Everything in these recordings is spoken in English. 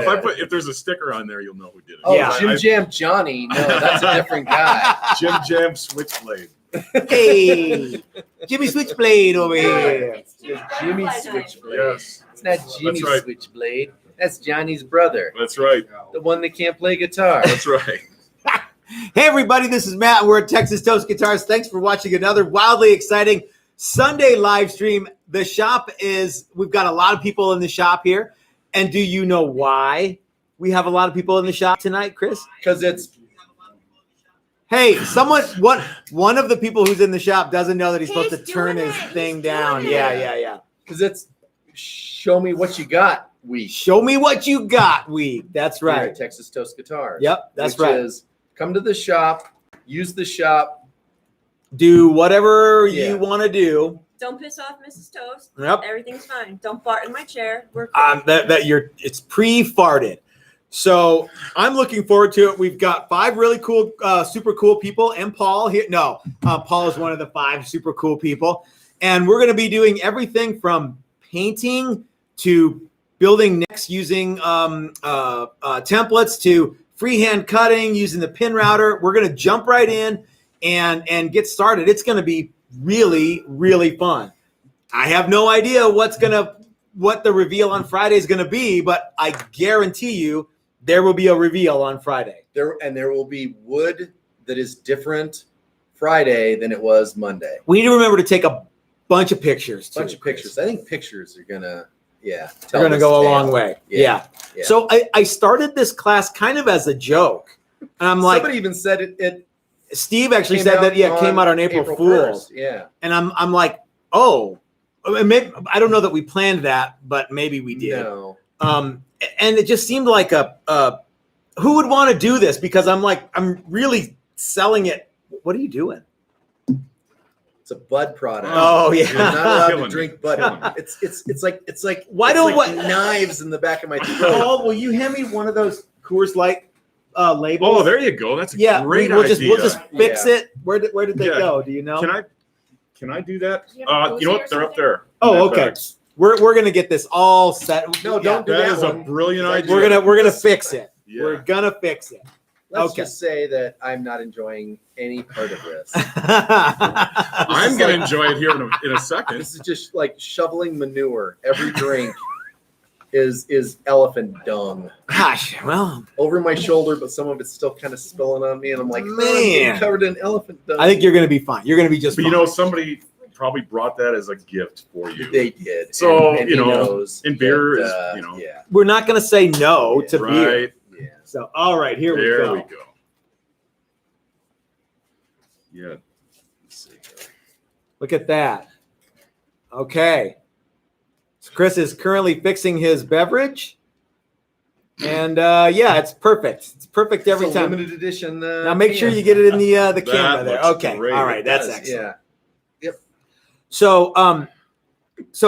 If there's a sticker on there, you'll know who did it. Oh, yeah. Jim Jam Johnny. No, that's a different guy. Jim Jam Switchblade. Hey, Jimmy Switchblade over here. It's Jimmy Switchblade. Yes. It's not Jimmy Switchblade. That's Johnny's brother. That's right. The one that can't play guitar. That's right. Hey, everybody, this is Matt. We're at Texas Toast Guitars. Thanks for watching another wildly exciting Sunday live stream. The shop we've got a lot of people in the shop here. And do you know why we have a lot of people in the shop tonight, Chris? Because Hey, one of the people who's in the shop doesn't know that he's supposed to turn his thing down. Yeah. Because it's show me what you got week. Show me what you got week. That's right. Here at Texas Toast Guitars. Yep, that's which right. Is come to the shop, use the shop. Do whatever you want to do. Don't piss off Mrs. Toast. Yep. Everything's fine. Don't fart in my chair. We're cool. It's pre-farted. So I'm looking forward to it. We've got 5 really cool, super cool people, and Paul here. No, Paul is one of the 5 super cool people, and we're going to be doing everything from painting to building necks using templates to freehand cutting using the pin router. We're going to jump right in and get started. It's going to be really, really fun. I have no idea what the reveal on Friday is going to be, but I guarantee you there will be a reveal on Friday. There will be wood that is different Friday than it was Monday. We need to remember to take a bunch of pictures. I think pictures are gonna, they're gonna go a long way. Yeah. So I started this class kind of as a joke, and I'm like, somebody even said it. Steve actually said that. Yeah, it came out on April Fool's. Yeah. And I'm like, oh, maybe, I don't know that we planned that, but maybe we did. No. And it just seemed like who would want to do this? Because I'm really selling it. What are you doing? It's a bud product. Oh yeah. You're not allowed to drink bud. It's like knives in the back of my throat. Oh, will you hand me one of those Coors Light labels? Oh, there you go. That's a great idea. We'll just fix it. Where did they go? Do you know? Can I do that? You know what? They're up there. Oh, okay. We're gonna get this all set. No, don't do that. That is a brilliant idea. We're gonna fix it. Yeah. We're gonna fix it. Let's just say that I'm not enjoying any part of this. I'm gonna enjoy it here in a second. This is just like shoveling manure. Every drink is elephant dung. Gosh, well, over my shoulder, but some of it's still kind of spilling on me, and I'm like, man, I'm covered in elephant dung. I think you're gonna be fine. You're gonna be just fine. You know, somebody probably brought that as a gift for you. They did. So, and beer is, yeah. We're not going to say no to beer. Yeah. So, all right, here we go. There we go. Yeah. Let's see. Look at that. Okay. So Chris is currently fixing his beverage. And it's perfect. It's perfect every time. Limited edition. Now make sure you get it in the camera there. Okay. Great. All right. That's excellent. Yeah. Yep. So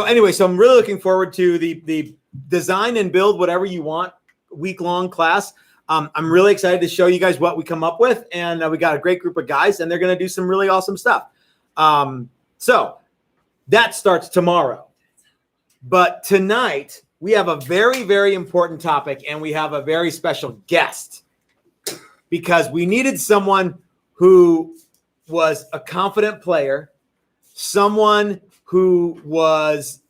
anyway, I'm really looking forward to the design and build whatever you want week-long class. I'm really excited to show you guys what we come up with, and we got a great group of guys, and they're going to do some really awesome stuff. So that starts tomorrow. But tonight we have a very, very important topic, and we have a very special guest because we needed someone who was a confident player, someone who was,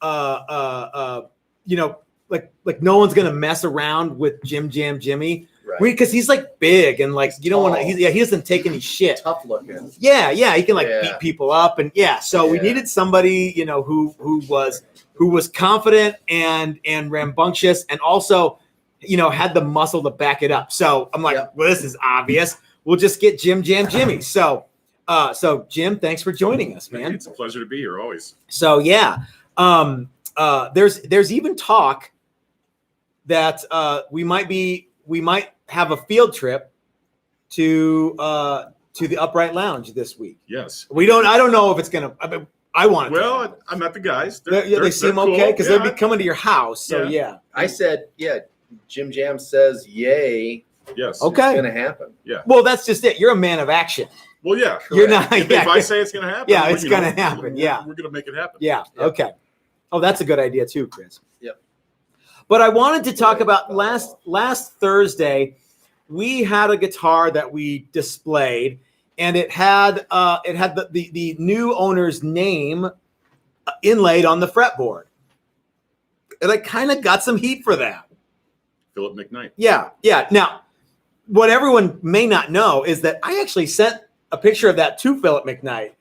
like no one's gonna mess around with Jim Jam Jimmy, right? Because he's like big and like you don't want to. He doesn't take any shit. Tough looking. Yeah, he can beat people up and So we needed somebody who was confident and rambunctious and also had the muscle to back it up. So I'm like, well, this is obvious. We'll just get Jim Jam Jimmy. So Jim, thanks for joining us, man. It's a pleasure to be here always. So there's even talk that we might have a field trip to the Upright Lounge this week. Yes. I don't know if it's gonna. I want. Well, I met the guys. They seem cool. okay because they'll be coming to your house. So I said Jim Jam says yay. Yes. Okay. It's gonna happen. Yeah. Well, that's just it. You're a man of action. Well, yeah. You're not. If I say it's gonna happen, it's gonna happen. We're gonna make it happen. Yeah. Okay. Oh, that's a good idea too, Chris. Yep. But I wanted to talk about last Thursday, we had a guitar that we displayed, and it had the new owner's name inlaid on the fretboard. And I kind of got some heat for that. Philip McKnight. Yeah. Now, what everyone may not know is that I actually sent a picture of that to Philip McKnight,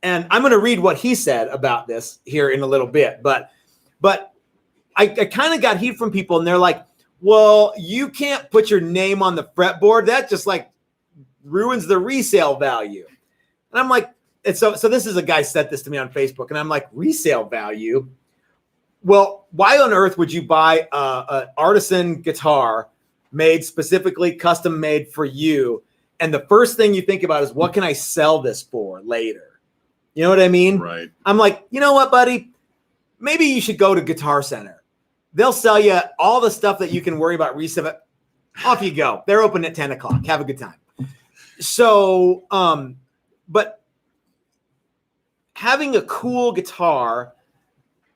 and I'm going to read what he said about this here in a little bit. But I kind of got heat from people, and they're like, well, you can't put your name on the fretboard. That just like ruins the resale value. And I'm like, and so this is a guy sent this to me on Facebook, and I'm like, resale value? Well, why on earth would you buy an artisan guitar made specifically custom made for you? And the first thing you think about is, what can I sell this for later? You know what I mean? Right. I'm like, you know what, buddy? Maybe you should go to Guitar Center. They'll sell you all the stuff that you can worry about resale. Off you go. They're open at 10 o'clock. Have a good time. So, but having a cool guitar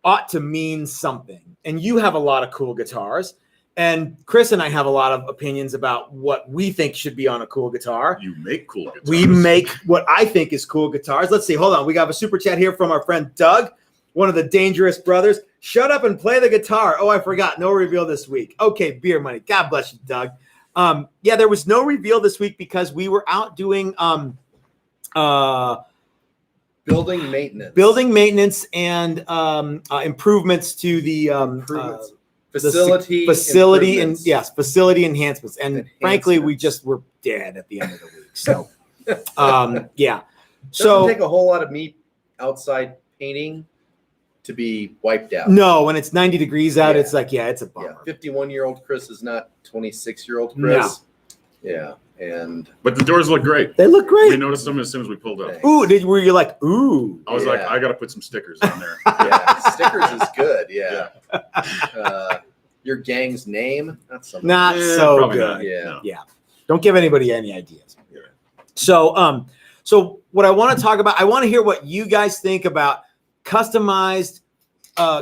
ought to mean something. And you have a lot of cool guitars. And Chris and I have a lot of opinions about what we think should be on a cool guitar. You make cool guitars. We make what I think is cool guitars. Let's see. Hold on. We got a super chat here from our friend Doug, one of the Dangerous Brothers. Shut up and play the guitar. Oh, I forgot. No reveal this week. Okay, beer money. God bless you, Doug. Yeah, there was no reveal this week because we were out doing building maintenance and improvements to the facility and facility enhancements. And frankly, we just were dead at the end of the week. So yeah. Doesn't take a whole lot of meat outside painting to be wiped out. No, when it's 90 degrees out, it's like, it's a bummer. 51-year-old Chris is not 26-year-old Chris. No. Yeah. But the doors look great. They look great. We noticed them as soon as we pulled up. Thanks. Ooh, were you like, ooh? I was like, I got to put some stickers on there. Yeah, stickers is good. Yeah. Your gang's name, not so so good. Not. Yeah. Don't give anybody any ideas. Yeah. So what I want to talk about, I want to hear what you guys think about customized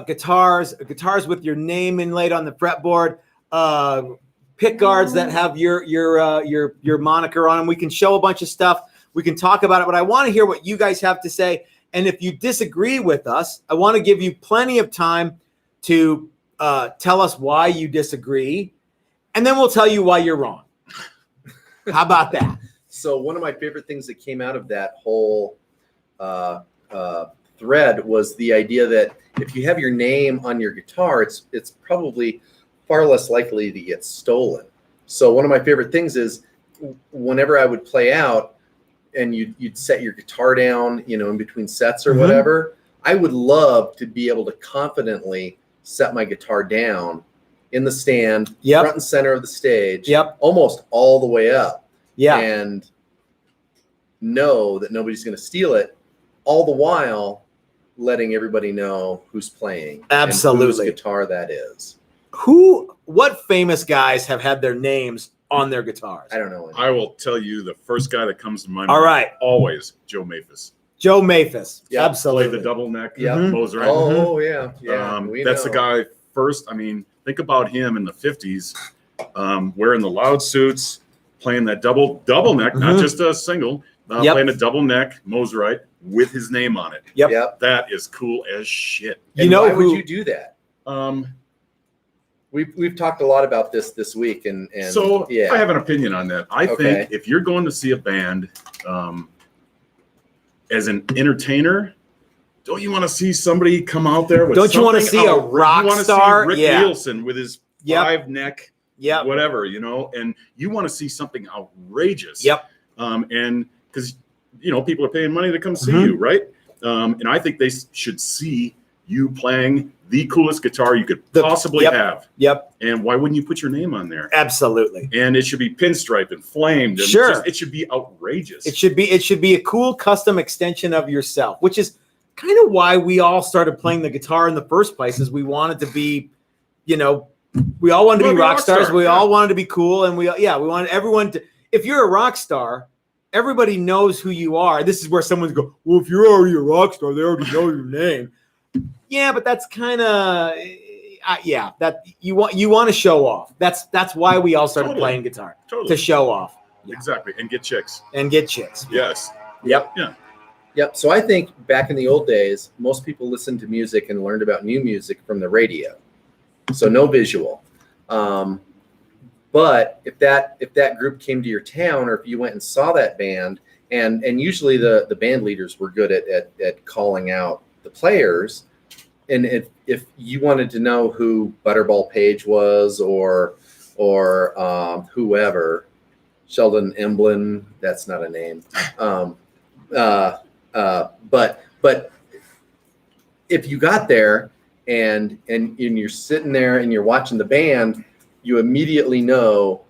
guitars with your name inlaid on the fretboard, pick guards that have your moniker on them. We can show a bunch of stuff. We can talk about it, but I want to hear what you guys have to say. And if you disagree with us, I want to give you plenty of time to tell us why you disagree, and then we'll tell you why you're wrong. How about that? So one of my favorite things that came out of that whole thread was the idea that if you have your name on your guitar, it's probably far less likely to get stolen. So one of my favorite things is whenever I would play out and you'd set your guitar down, in between sets or whatever, I would love to be able to confidently set my guitar down in the stand, front and center of the stage, almost all the way up, and know that nobody's going to steal it, all the while letting everybody know who's playing. Absolutely. And whose guitar that is. What famous guys have had their names on their guitars? I don't know. I will tell you the first guy that comes to mind. All right. Always Joe Maphis. Joe Maphis. Yeah. Absolutely. Played the double neck. Mozart. Oh, yeah. Yeah. That's the guy first. I mean, think about him in the 50s, wearing the loud suits, playing that double neck, not just a single, playing a double neck Mozart with his name on it. Yep. That is cool as shit. Why would you do that? We've talked a lot about this week, and so I have an opinion on that. I think if you're going to see a band as an entertainer, don't you want to see somebody come out there with Don't you want to see a rock star? Rick Nielsen with his 5-neck, whatever, and you want to see something outrageous. And because people are paying money to come see you, right? And I think they should see you playing the coolest guitar you could possibly have. And why wouldn't you put your name on there? Absolutely. And it should be pinstriped and flamed. And it should be outrageous. It should be a cool custom extension of yourself, which is kind of why we all started playing the guitar in the first place. Is we wanted to be, we all wanted to be rock stars. We all wanted to be cool, and we wanted everyone to. If you're a rock star, everybody knows who you are. This is where someone's go, well, if you're already a rock star, they already know your name. Yeah, but that's kind of, yeah, that you want to show off. That's why we all started playing guitar to show off. Yeah. Exactly, and get chicks. Yes. Yep. Yeah. Yep. So I think back in the old days, most people listened to music and learned about new music from the radio. So no visual. But if that group came to your town, or if you went and saw that band, and usually the band leaders were good at calling out the players, and if you wanted to know who Butterball Page was or whoever, Sheldon Emblem, that's not a name. But if you got there and you're sitting there and you're watching the band, you immediately know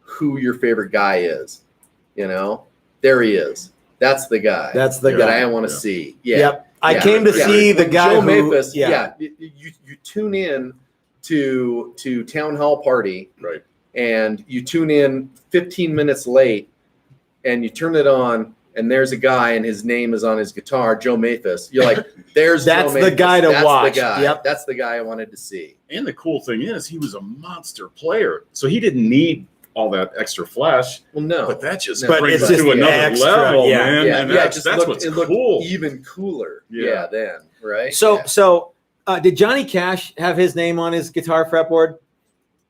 who your favorite guy is. You know, there he is. That's the guy. That's the that guy I want to see. Yeah. Yep. I came to see the guy Joe who. Maphis, you tune in to Town Hall Party, right? And you tune in 15 minutes late, and you turn it on, and there's a guy, and his name is on his guitar, Joe Maphis. You're like, there's that's Joe Maphis. The guy to that's watch. The guy. Yep. That's the guy I wanted to see. And the cool thing is, he was a monster player, so he didn't need all that extra flash. Well, no, but that just but brings it's it just to another extra, level, yeah. man. Yeah, and yeah, that's what's cool. Even cooler. Yeah. Then right. So did Johnny Cash have his name on his guitar fretboard?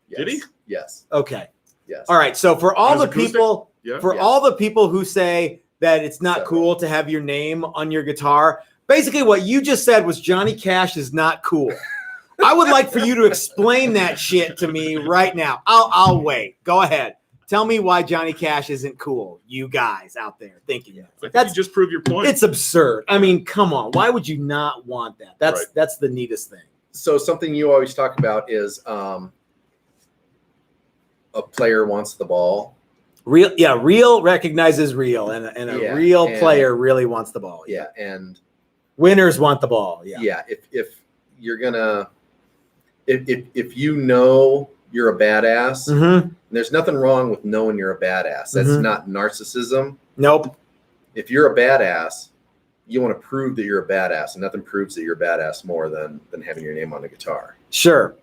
Yes. Did he? Yes. Okay. Yes. All right. So for all the people, all the people who say that it's not cool to have your name on your guitar, basically what you just said was Johnny Cash is not cool. I would like for you to explain that shit to me right now. I'll wait. Go ahead. Tell me why Johnny Cash isn't cool. You guys out there thinking that. You just prove your point. It's absurd. I mean, come on. Why would you not want that? That's the neatest thing. So something you always talk about is a player wants the ball. Real recognizes real, and a real player really wants the ball. Yeah, and winners want the ball. Yeah. If you're gonna, if you know you're a badass, and there's nothing wrong with knowing you're a badass. That's not narcissism. Nope. If you're a badass, you want to prove that you're a badass, and nothing proves that you're a badass more than having your name on the guitar. Sure.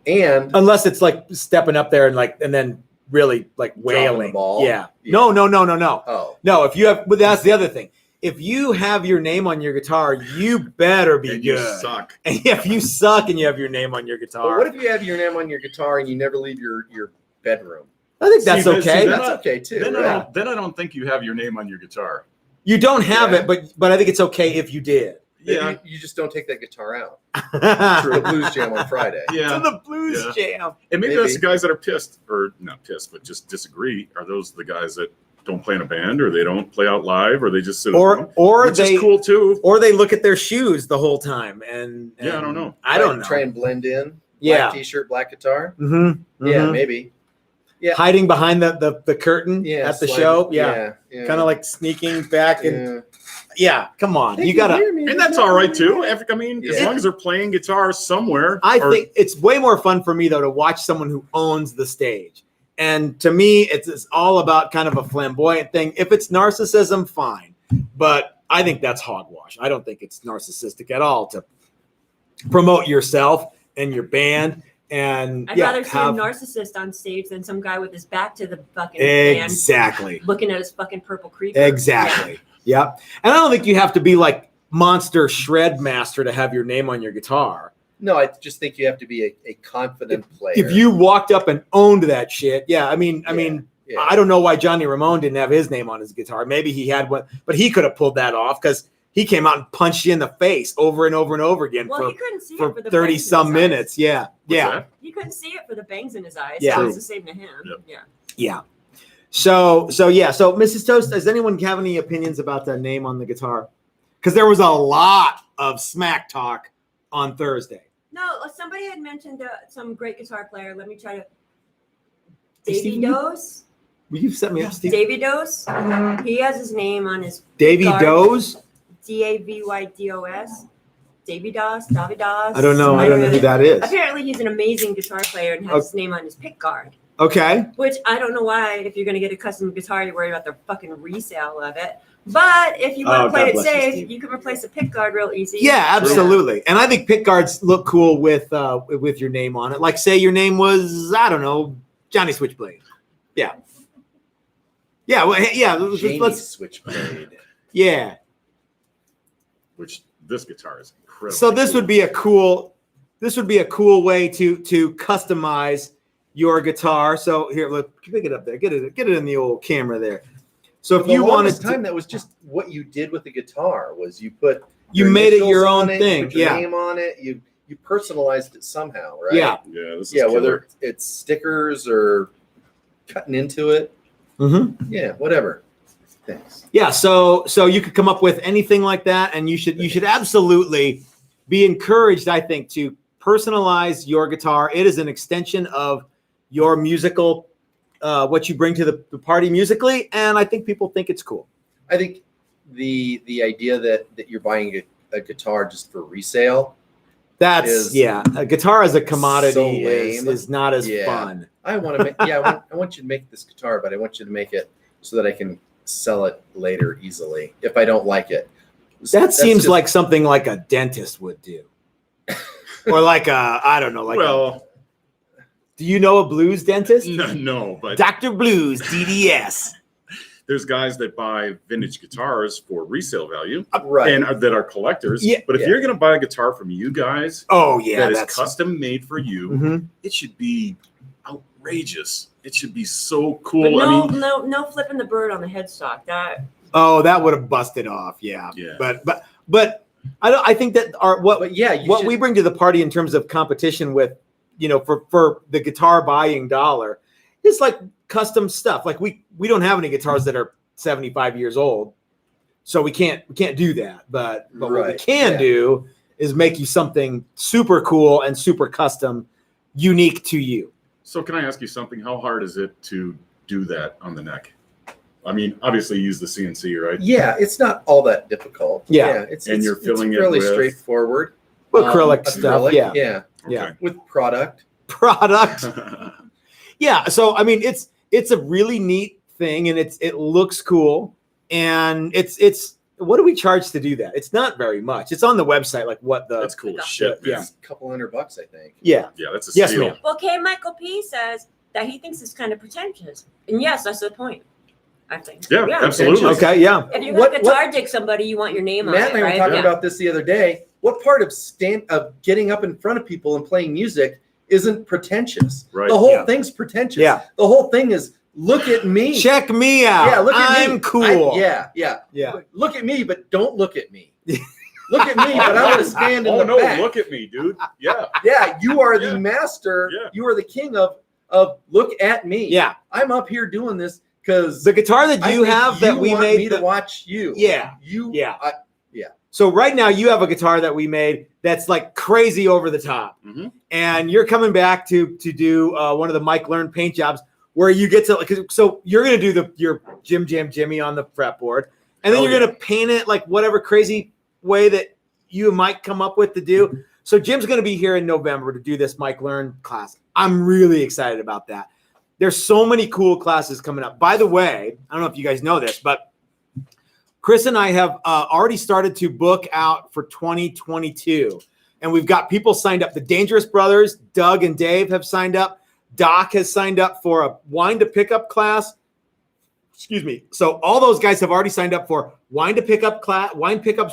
And unless it's like stepping up there and then really like wailing. The ball. Yeah. No. Oh. No, if you have, but that's the other thing. If you have your name on your guitar, you better be and good. You suck. And if you suck and you have your name on your guitar. But what if you have your name on your guitar and you never leave your bedroom? I think that's okay. That's okay too. Then I don't think you have your name on your guitar. You don't have it, but I think it's okay if you did. Yeah, you just don't take that guitar out to the blues jam on Friday. Yeah, to the blues jam. And maybe that's the guys that are pissed, or not pissed, but just disagree. Are those the guys that don't play in a band, or they don't play out live, or they just sit or which is cool too, or they look at their shoes the whole time and I don't know. I don't know. Try and blend in. Yeah, black t-shirt, black guitar. Yeah, maybe. Yeah, hiding behind the curtain at the show. Yeah. Kind of like sneaking back and come on, you gotta, and that's all right too. I mean, as long as they're playing guitar somewhere. I think it's way more fun for me though to watch someone who owns the stage. And to me, it's all about kind of a flamboyant thing. If it's narcissism, fine, but I think that's hogwash. I don't think it's narcissistic at all to promote yourself and your band. And I'd rather see a narcissist on stage than some guy with his back to the fucking band, looking at his fucking purple creeper. Exactly. Yeah. And I don't think you have to be like Monster Shred Master to have your name on your guitar. No, I just think you have to be a confident player. If you walked up and owned that shit, I mean, I don't know why Johnny Ramone didn't have his name on his guitar. Maybe he had one, but he could have pulled that off because he came out and punched you in the face over and over and over again he couldn't see for it for the 30 some minutes. Yeah. He couldn't see it for the bangs in his eyes. Yeah. So it was the same to him. Yep. Yeah. So Mrs. Toast, does anyone have any opinions about the name on the guitar? Because there was a lot of smack talk on Thursday. No, somebody had mentioned some great guitar player. Let me try to. Davy Dawgs. Will you set me up, Steve? Davy Dawgs. He has his name on his Davy Dawgs? DAVYDOS. Davy Dawgs. Davy Dawgs. I don't know who that is. Apparently, he's an amazing guitar player and has his name on his pick guard. Okay. Which I don't know why, if you're going to get a custom guitar, you're worried about the fucking resale of it. But if you want to play it safe, you can replace a pick guard real easy. Yeah, absolutely. And I think pick guards look cool with your name on it. Like, say your name was, I don't know, Johnny Switchblade. Yeah. Yeah. Well, yeah. Let's Switchblade. Yeah. Which this guitar is incredible. So this would be a cool way to customize your guitar. So here, look, pick it up there. Get it in the old camera there. So if you wanted time, that was just what you did with the guitar. Was you put made it your own thing. You put your name on it. You personalized it somehow, right? Yeah. Yeah. This is yeah. killer. Whether it's stickers or cutting into it. Mm-hmm. Yeah. Whatever. Thanks. Yeah. So you could come up with anything like that, and you should absolutely be encouraged, I think, to personalize your guitar. It is an extension of your musical. What you bring to the party musically, and I think people think it's cool. I think the idea that you're buying a guitar just for resale. A guitar as a commodity so is not as fun. I want to make I want you to make this guitar, but I want you to make it so that I can sell it later easily if I don't like it. That seems like something like a dentist would do, or like I don't know, like do you know a blues dentist? No, but Dr. Blues, DDS. There's guys that buy vintage guitars for resale value, right? And that are collectors. Yeah. But if you're going to buy a guitar from you guys, that is custom made for you, it should be outrageous. It should be so cool. But no flipping the bird on the headstock. That would have busted off. Yeah. But I think that what we bring to the party in terms of competition with, for the guitar buying dollar, it's like custom stuff. Like we don't have any guitars that are 75 years old, so we can't do that. But what we can do is make you something super cool and super custom, unique to you. So can I ask you something? How hard is it to do that on the neck? I mean, obviously use the CNC, right? Yeah, it's not all that difficult. Yeah, you're filling it fairly with straightforward. Acrylic stuff. Yeah. Okay. With product. Yeah. So I mean, it's a really neat thing, and it looks cool, and it's what do we charge to do that? It's not very much. It's on the website, like what the. That's cool as shit. Yeah, it's a couple $100, I think. Yeah. Yeah, that's a steal. Yes, ma'am. well, K. Michael P. says that he thinks it's kind of pretentious, and yes, that's the point. I think. Yeah, absolutely. Okay, yeah. If you're going to guitar dig somebody, you want your name on it, Matt and I were talking about this the other day. What part of getting up in front of people and playing music isn't pretentious? Right. The whole thing's pretentious. Yeah. The whole thing is look at me. Check me out. Yeah, look at me. I'm cool. Yeah. Look at me, but don't look at me. Look at me, but I want to stand in the back. Look at me, dude. Yeah. Yeah, you are the master. Yeah. You are the king of look at me. Yeah. I'm up here doing this because the guitar that you have that we made me to watch you. Yeah. Yeah. So right now you have a guitar that we made that's like crazy over the top, and you're coming back to do one of the Mike Learn paint jobs where you get to so you're gonna do your Jim Jam Jimmy on the fretboard, and then you're gonna paint it like whatever crazy way that you might come up with to do. So Jim's gonna be here in November to do this Mike Learn class. I'm really excited about that. There's so many cool classes coming up. By the way, I don't know if you guys know this, but Chris and I have already started to book out for 2022. And we've got people signed up. The Dangerous Brothers, Doug and Dave, have signed up. Doc has signed up for a wine to pickup class. Excuse me. So all those guys have already signed up for wine pickups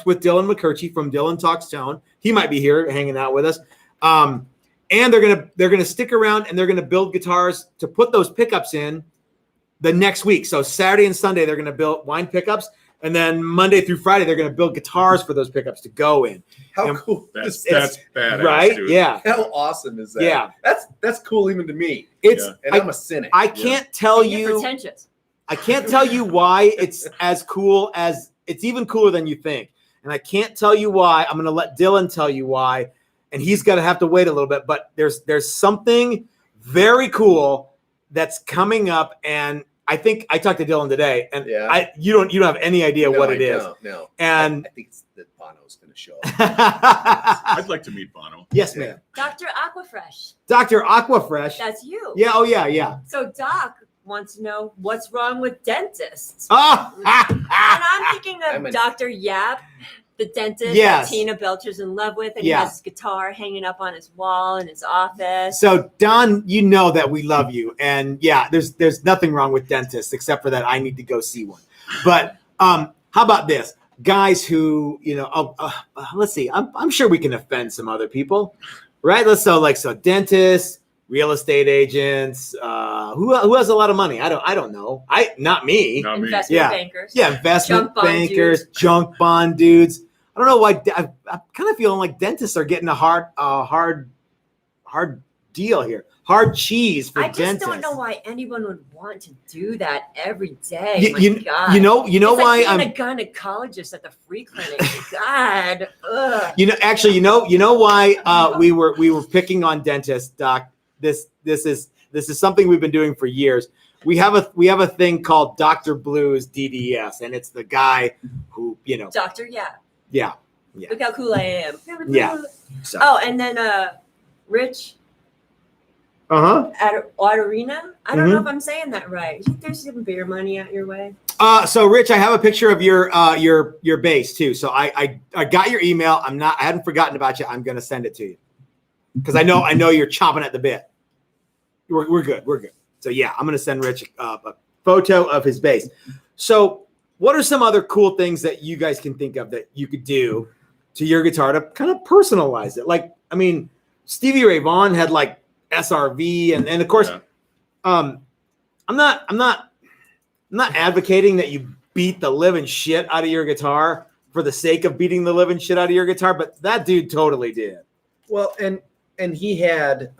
with Dylan McCurchie from Dylan Talks Tone. He might be here hanging out with us. And they're gonna stick around and they're gonna build guitars to put those pickups in the next week. So Saturday and Sunday they're gonna build wine pickups, and then Monday through Friday they're gonna build guitars for those pickups to go in. How cool! That's badass, right? Dude. Yeah. How awesome is that? Yeah. That's cool even to me. I'm a cynic. I can't tell you. Pretentious. I can't tell you why it's as cool as it's even cooler than you think, and I can't tell you why. I'm gonna let Dylan tell you why. And he's going to have to wait a little bit, but there's something very cool that's coming up, and I think I talked to Dylan today, and you don't have any idea what it is. No. And I think it's that Bono's going the show. I'd like to meet Bono. Yes, ma'am. Dr. Aquafresh. Dr. Aquafresh. That's you. Yeah. Oh, yeah. Yeah. So Doc wants to know what's wrong with dentists. Oh. And I'm thinking of Dr. Yap, the dentist that Tina Belcher's in love with, and he has his guitar hanging up on his wall in his office. So Don, you know that we love you, and yeah, there's nothing wrong with dentists except for that I need to go see one. But how about this? Guys who, let's see, I'm sure we can offend some other people, right? So dentists, real estate agents, who has a lot of money? I don't know. Not me. Investment bankers. Yeah, investment bankers, junk bond dudes. I don't know why. I'm kind of feeling like dentists are getting a hard deal here. Hard cheese for dentists. I just don't know why anyone would want to do that every day. God. You know it's why like being a gynecologist at the free clinic. God. Ugh. You know why we were picking on dentists, Doc. This is something we've been doing for years. We have a thing called Dr. Blue's DDS, and it's the guy who, Dr. Yeah. Yeah. Look how cool I am. Yeah. So. Oh, and then Rich. Autorina. I don't know if I'm saying that right. You think there's some beer money out your way? So Rich, I have a picture of your bass too. So I got your email. I hadn't forgotten about you. I'm gonna send it to you because I know you're chomping at the bit. We're good. So yeah, I'm gonna send Rich a photo of his bass. So what are some other cool things that you guys can think of that you could do to your guitar to kind of personalize it? Like, I mean, Stevie Ray Vaughan had like SRV and of course I'm not advocating that you beat the living shit out of your guitar for the sake of beating the living shit out of your guitar, but that dude totally did. Well, and he had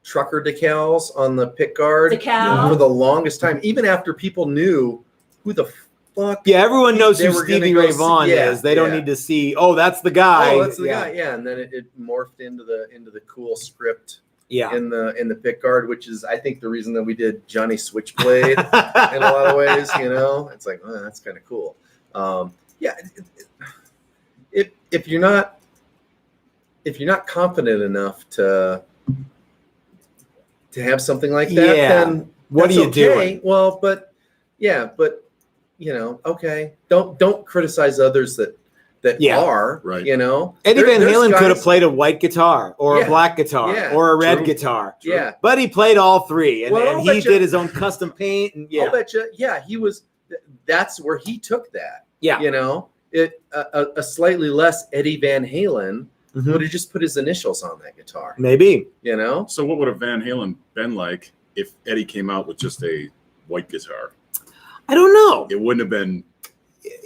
trucker decals on the pick guard for the longest time, even after people knew who the fuck. Yeah, everyone knows who Stevie Ray Vaughan is. They don't need to see, that's the guy. Oh, that's the guy. Yeah, and then it morphed into the cool script. Yeah, in the pick guard, which is I think the reason that we did Johnny Switchblade in a lot of ways. It's like that's kind of cool. If you're not confident enough to have something like that, then what are you doing? Well, but okay, don't criticize others that are right. Eddie Van Halen could have played a white guitar or a black guitar or a red guitar. Yeah, but he played all three, and he did his own custom paint. And I'll bet you. Yeah, he was. That's where he took that. Yeah, a slightly less Eddie Van Halen would have just put his initials on that guitar. Maybe. So what would have Van Halen been like if Eddie came out with just a white guitar? I don't know. It wouldn't have been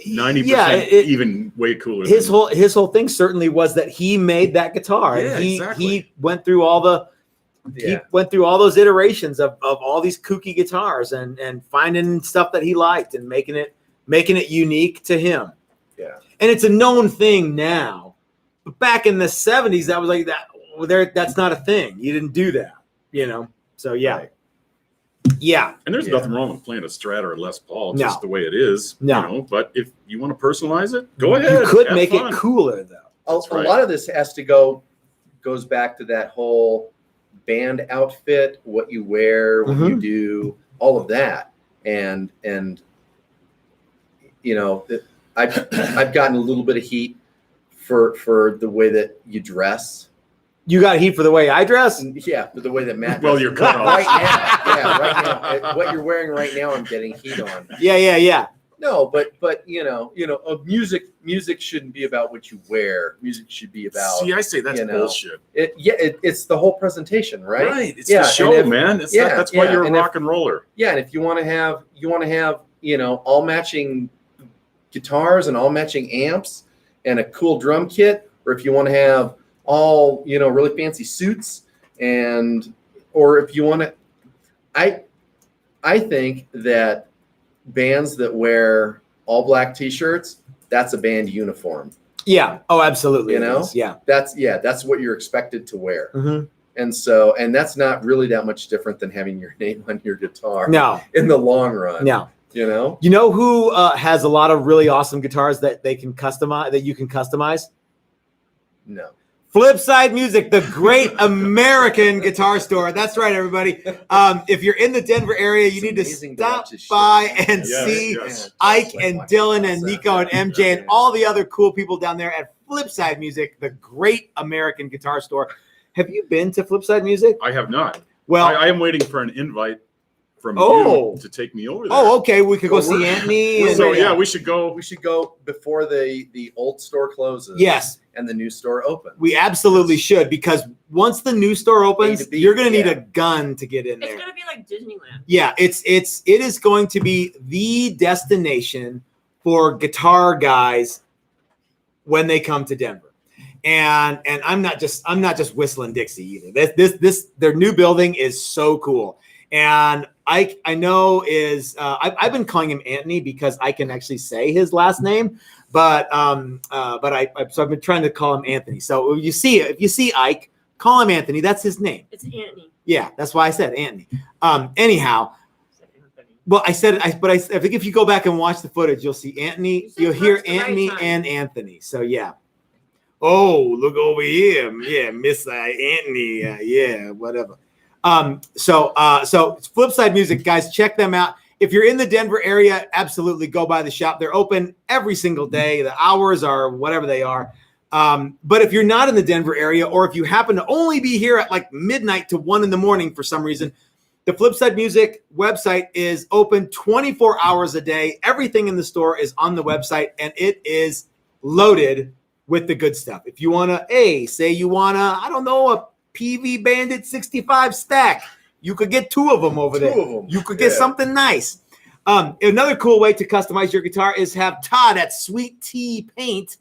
90% even way cooler. His whole thing certainly was that he made that guitar. Yeah, he went through all those iterations of all these kooky guitars and finding stuff that he liked and making it unique to him. Yeah. And it's a known thing now. But back in the 70s, that was like that. Well, that's not a thing. You didn't do that, So yeah. Right. Yeah. And there's nothing wrong with playing a Strat or a Les Paul, just the way it is. No. But if you want to personalize it, go ahead. You could make it cooler though. A lot of this goes back to that whole band outfit, what you wear, what you do, all of that. And I've gotten a little bit of heat for the way that you dress. You got heat for the way I dress? Yeah, for the way that Matt dresses. You're cut off. Right now. Yeah, right now. What you're wearing right now, I'm getting heat on. Yeah. No, but music shouldn't be about what you wear. Music should be about. See, I say that's bullshit. It's the whole presentation, right? Right. It's the show, man. That's why you're a rock and roller. Yeah, and if you want to have all matching guitars and all matching amps and a cool drum kit, or if you want to have all really fancy suits or if you want to, I think that bands that wear all black t-shirts, that's a band uniform. Yeah. Oh, absolutely. Yeah. That's what you're expected to wear. And that's not really that much different than having your name on your guitar. No. In the long run. No. You know? You know who has a lot of really awesome guitars that they can customize, that you can customize? No. Flipside Music, the great American guitar store. That's right, everybody. If you're in the Denver area, you need to stop by and see Ike and Dylan and Nico and MJ and all the other cool people down there at Flipside Music, the great American guitar store. Have you been to Flipside Music? I have not. Well, I am waiting for an invite from you to take me over there. Oh, okay. We could go see Anthony. So yeah, we should go. We should go before the old store closes. Yes. And the new store opens. We absolutely should, because once the new store opens, you're going to need a gun to get in there. It's going to be like Disneyland. Yeah, it is going to be the destination for guitar guys when they come to Denver. And I'm not just whistling Dixie either. This their new building is so cool. And I know is I've been calling him Anthony because I can actually say his last name, but so I've been trying to call him Anthony. So if you see Ike, call him Anthony. That's his name. It's Anthony. Yeah, that's why I said Anthony. Anyhow, well, I think if you go back and watch the footage, you'll see Anthony. You'll hear Anthony and Anthony. So yeah. Oh, look over here. Yeah, Miss Anthony. Yeah, whatever. So it's Flipside Music, guys. Check them out. If you're in the Denver area, absolutely go by the shop. They're open every single day. The hours are whatever they are. But if you're not in the Denver area, or if you happen to only be here at like midnight to 1 a.m. for some reason, the Flipside Music website is open 24 hours a day. Everything in the store is on the website, and it is loaded with the good stuff. If you want to, say you want to, I don't know, a PV Bandit 65 stack, you could get 2 of them over there. You could get something nice. Another cool way to customize your guitar is have Todd at SweetT Paint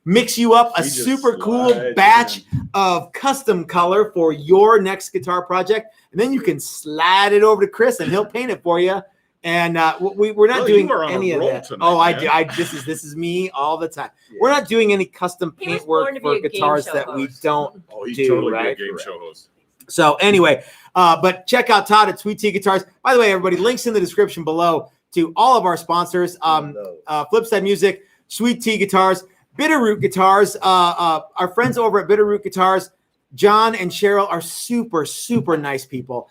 mix you up a super cool batch of custom color for your next guitar project, and then you can slide it over to Chris and he'll paint it for you. And we're not doing any of that. Tonight, this is me all the time. Yeah. We're not doing any custom paint work for guitars that we don't do. Totally right? Game show host. So anyway, but check out Todd at SweetT Guitars. By the way, everybody, links in the description below to all of our sponsors: Flipside Music, SweetT Guitars, Bitterroot Guitars. Our friends over at Bitterroot Guitars, John and Cheryl, are super, super nice people.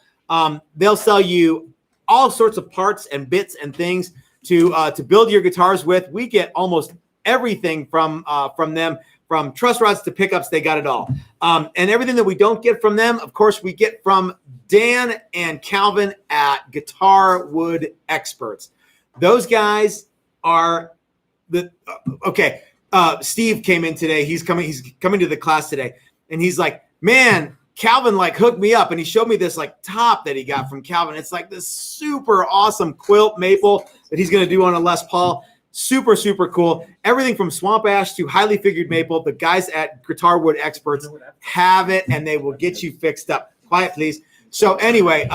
They'll sell you all sorts of parts and bits and things to build your guitars with. We get almost everything from them, from truss rods to pickups. They got it all. And everything that we don't get from them, of course, we get from Dan and Calvin at Guitar Wood Experts. Those guys are okay. Steve came in today. He's coming to the class today, and he's like, man, Calvin hooked me up, and he showed me this top that he got from Calvin. It's this super awesome quilt maple that he's going to do on a Les Paul. Super, super cool. Everything from swamp ash to highly figured maple. The guys at Guitar Wood Experts have it, and they will get you fixed up. Quiet, please. So anyway,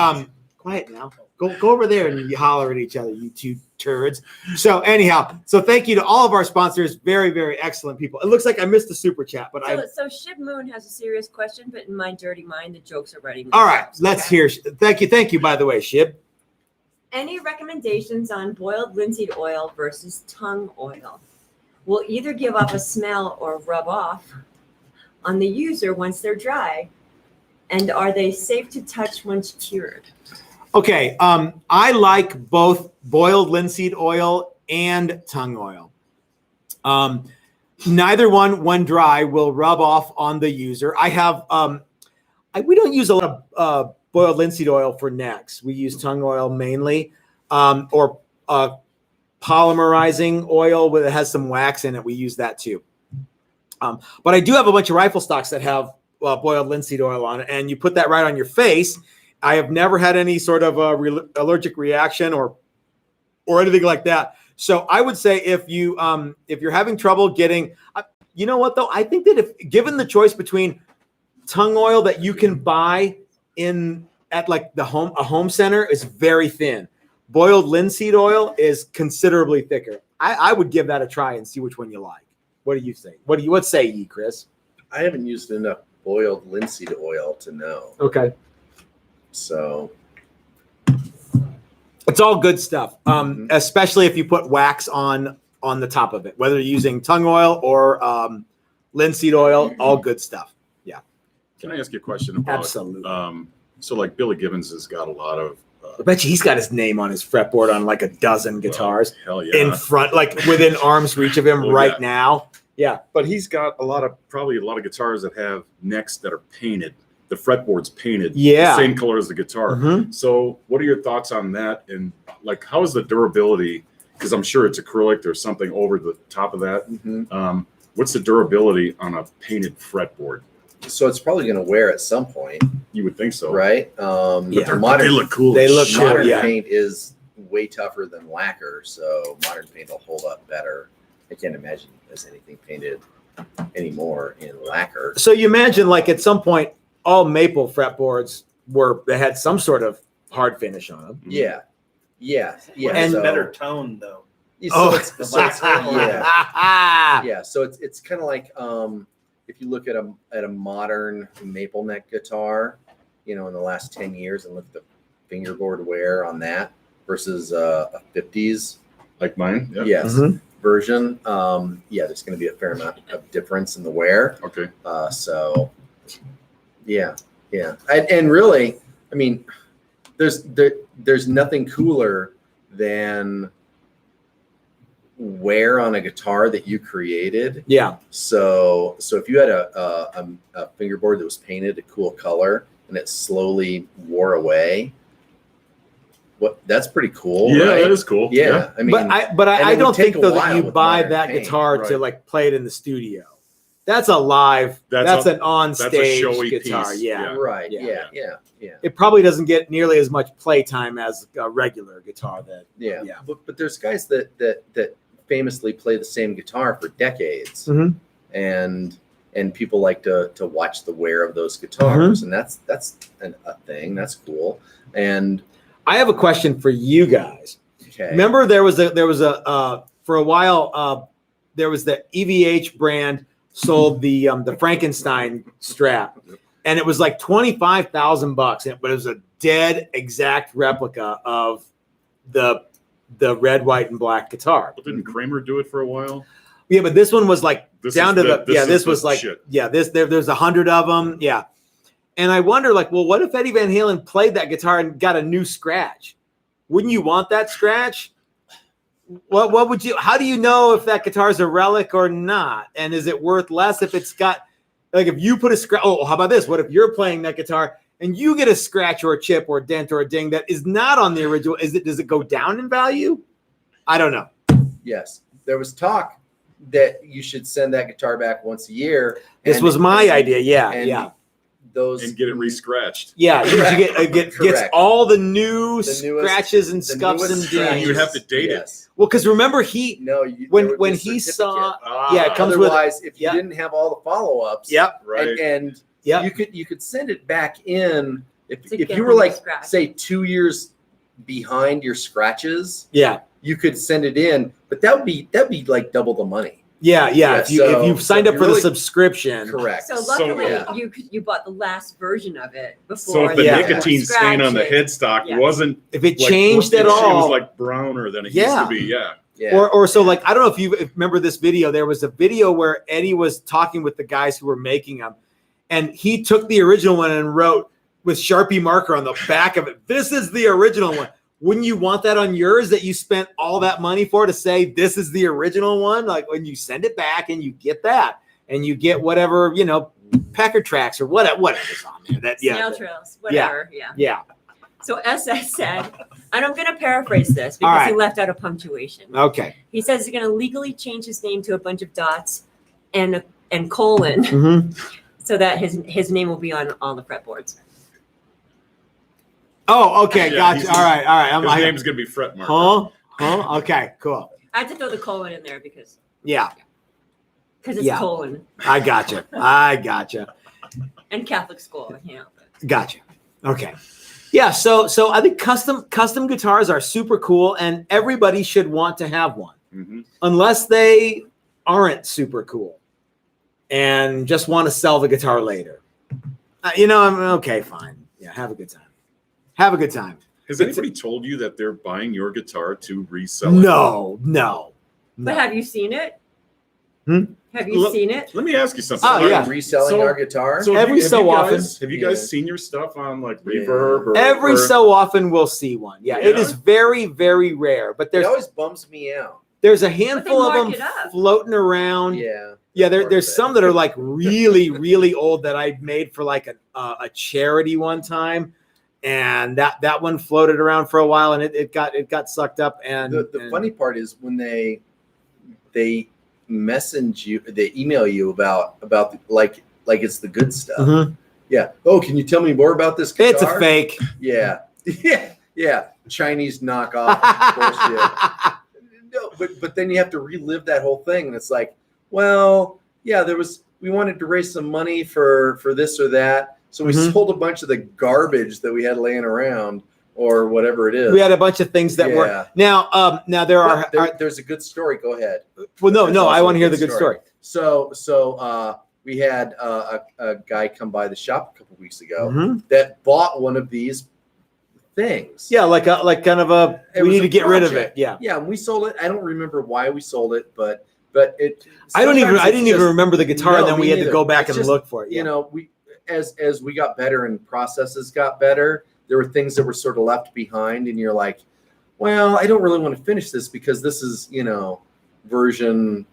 quiet now. Go over there and you holler at each other, you two turds. So anyhow, so thank you to all of our sponsors. Very, very excellent people. It looks like I missed the super chat, but So Shib Moon has a serious question, but in my dirty mind, the jokes are ready. All right, let's hear. Thank you. By the way, Shib. Any recommendations on boiled linseed oil versus tongue oil? Will either give off a smell or rub off on the user once they're dry, and are they safe to touch once cured? Okay, I like both boiled linseed oil and tongue oil. Neither one, when dry, will rub off on the user. I have, we don't use a lot of boiled linseed oil for necks. We use tongue oil mainly, or polymerizing oil that has some wax in it. We use that too. But I do have a bunch of rifle stocks that have boiled linseed oil on it, and you put that right on your face. I have never had any sort of allergic reaction or anything like that. So I would say if you're having trouble getting, you know what though? I think that if given the choice between tongue oil that you can buy at a home center is very thin, boiled linseed oil is considerably thicker. I would give that a try and see which one you like. What do you think? What say ye, Chris? I haven't used enough boiled linseed oil to know. Okay. So It's all good stuff, especially if you put wax on the top of it, whether you're using tongue oil or linseed oil, all good stuff. Yeah. Can I ask you a question about? Absolutely. So like Billy Gibbons has got a lot of. I bet you he's got his name on his fretboard on like a dozen guitars. Hell yeah. In front, like within arm's reach of him now. Yeah. But he's got probably a lot of guitars that have necks that are painted. The fretboard's painted. Yeah. The same color as the guitar. Mm-hmm. So what are your thoughts on that? And like, how is the durability? Because I'm sure it's acrylic. There's something over the top of that. Mm-hmm. What's the durability on a painted fretboard? So it's probably going to wear at some point. You would think so. Right? But they look cool. They look cool, Modern yeah. paint is way tougher than lacquer, so modern paint will hold up better. I can't imagine there's anything painted anymore in lacquer. So you imagine like at some point, all maple fretboards they had some sort of hard finish on them. Yeah. Yeah. Yeah. And so, better tone though. So it's kind of like if you look at a modern maple neck guitar, in the last 10 years and look at the fingerboard wear on that versus a 50s like mine. Yeah. yes Mm-hmm. version. There's going to be a fair amount of difference in the wear. Okay. So yeah. And really, I mean, there's nothing cooler than wear on a guitar that you created. Yeah. So if you had a fingerboard that was painted a cool color and it slowly wore away, that's pretty cool. Yeah, right? that is cool. Yeah. I mean, but I don't think a though that while you with buy modern that paint. guitar to Right. like play it in the studio. That's a live. That's an on-stage showy guitar. piece. Yeah. Yeah. right. Yeah. Yeah. It probably doesn't get nearly as much playtime as a regular guitar. Yeah. Yeah. But there's guys that famously play the same guitar for decades, Mhm. and people like to watch the wear of those guitars, and that's a thing. That's cool. And I have a question for you guys. okay, Remember, there was a for a while there was the EVH brand sold the Frankenstein strap, and it was like $25,000, but it was a dead exact replica of the red, white, and black guitar. But didn't Kramer do it for a while? Yeah, but this one was like This down is to the- the this this is was the like shit. there's 100 of them. Yeah. And I wonder, like, well, what if Eddie Van Halen played that guitar and got a new scratch? Wouldn't you want that scratch? What would you? How do you know if that guitar is a relic or not? And is it worth less if it's got, like, if you put a scratch? Oh, how about this? What if you're playing that guitar and you get a scratch or a chip or a dent or a ding that is not on the original? Does it go down in value? I don't know. yes, there was talk that you should send that guitar back once a year. This was my idea. Yeah, and yeah. Those And get it re-scratched. Yeah, Correct. gets Correct. all the new The newest- scratches and the scuffs newest and scratches. dings. You would have to date it. Yes. Well, because remember there there would when be a he certificate. saw, yeah, it comes with, Otherwise, if you yeah. didn't have all the follow-ups, yep, Right. and yep, you could send it back in if To get you were the like scratch. say 2 years behind your scratches, yeah, you could send it in, but that'd be like double the money. yeah. Yeah, If you've signed so up for the really- subscription, Correct. So luckily, yeah. you bought the last version of it So before. if the Yeah. nicotine stain on the Scratches. headstock Yeah. wasn't if it like, changed at it was all, like browner than it Yeah. used to be. Yeah. Yeah. or so like I don't know if you remember this video. There was a video where Eddie was talking with the guys who were making them, and he took the original one and wrote with Sharpie marker on the back of it, "This is the original one." Wouldn't you want that on yours that you spent all that money for, to say this is the original one? Like when you send it back and you get that, and you get whatever, Packer tracks or whatever's on there. That Snail trails, whatever. Yeah. yeah. So SS said, and I'm going to paraphrase this because All right. he left out a punctuation. Okay. He says he's going to legally change his name to a bunch of dots and colon Mm-hmm. so that his name will be on all the fretboards. Oh, okay, Yeah, gotcha. he's- All right. His name's gonna be Fret Marker. Huh? Okay, cool. I had to throw the colon in there because Yeah, it's Yeah. colon I gotcha. and Catholic school. I can't help it. Gotcha. Okay. Yeah, so I think custom guitars are super cool, and everybody should want to have one, Mhm. unless they aren't super cool and just want to sell the guitar later. I'm okay, fine. Yeah, have a good time. Have a good time. Has anybody told you that they're buying your guitar to resell it? No. But have you seen it? Hmm? Have you seen it? Let me ask you something. Oh, yeah. Reselling our guitar. So Every so often. Have you guys seen your stuff on like Reverb? Every so often we'll see one. Yeah, it is very, very rare. But It always bums me out. there's a handful of mark them it up. floating around. Yeah. Yeah, there's some that are like really, really old that I made for like a charity one time, and that one floated around for a while, and it got sucked up. And the funny part is when they message you, they email you about like it's the good stuff. Mhm. Yeah. Oh, can you tell me more about this guitar? It's a fake. Yeah. Yeah. Chinese knockoff bullshit. No, but then you have to relive that whole thing, and it's like, well, yeah, we wanted to raise some money for this or that, so we sold a bunch of the garbage that we had laying around or whatever it is. We had a bunch of things that were now. Now There's a good story. Go ahead. Well, no, There's I also want to a hear the good story. So we had a guy come by the shop a couple weeks ago Mhm. that bought one of these things. Yeah, like kind of a It we was need a to get rid of project. it. Yeah. Yeah, and we sold it. I don't remember why we sold it, but it. I didn't sometimes even it's remember the guitar, No, and then me we had to neither. go back It's and just, look for it. You know, we as we got better and processes got better, there were things that were sort of left behind, and you're like, well, I don't really want to finish this because this is, version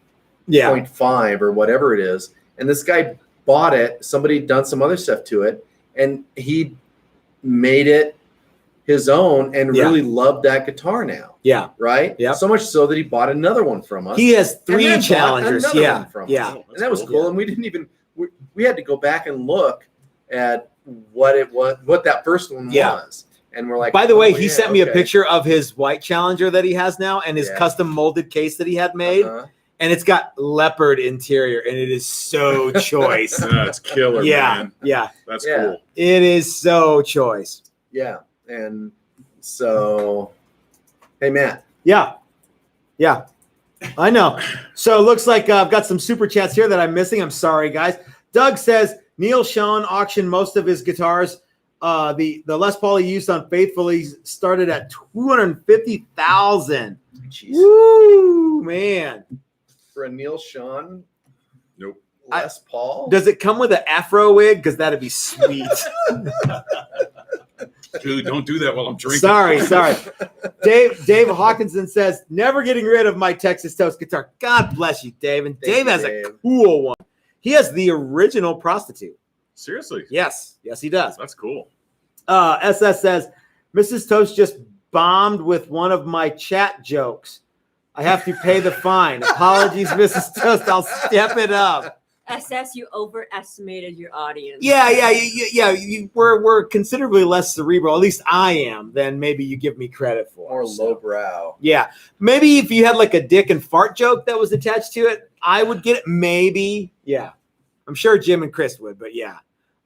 0.5 or whatever it is. And this guy bought it. Somebody had done some other stuff to it, and he made it his own and really loved that guitar now. Yeah. Right? Yeah. So much so that he bought another one from us. He has and 3 then bought Challengers. another Yeah. one from Yeah. us. And that was cool. And we didn't even we had to go back and look at what that first one was. And we're like, by the way, oh, he yeah, sent me a okay. picture of his white Challenger that he has now and his custom molded case that he had made. And it's got leopard interior, and it is so choice. That's killer, man. Yeah. That's cool. It is so choice. Yeah. And so, hey, Matt. Yeah. I know. So it looks like I've got some super chats here that I'm missing. I'm sorry, guys. Doug says Neil Sean auctioned most of his guitars. The Les Paul he used on Faithfully started at $250,000. Woo, man. For a Neil Sean? Nope. Les Paul? Does it come with an afro wig? Because that'd be sweet. Dude, don't do that while I'm drinking. Sorry. Dave Hawkinson says, never getting rid of my Texas Toast guitar. God bless you, Dave. And Dave has a cool one. He has the original Prostitute. Seriously? Yes, he does. That's cool. SS says, Mrs. Toast just bombed with one of my chat jokes. I have to pay the fine. Apologies, Mrs. Toast. I'll step it up. SS, you overestimated your audience. Yeah. We're considerably less cerebral. At least I am than maybe you give me credit for. More lowbrow. Yeah, maybe if you had like a dick and fart joke that was attached to it, I would get it. Maybe. Yeah, I'm sure Jim and Chris would, but yeah,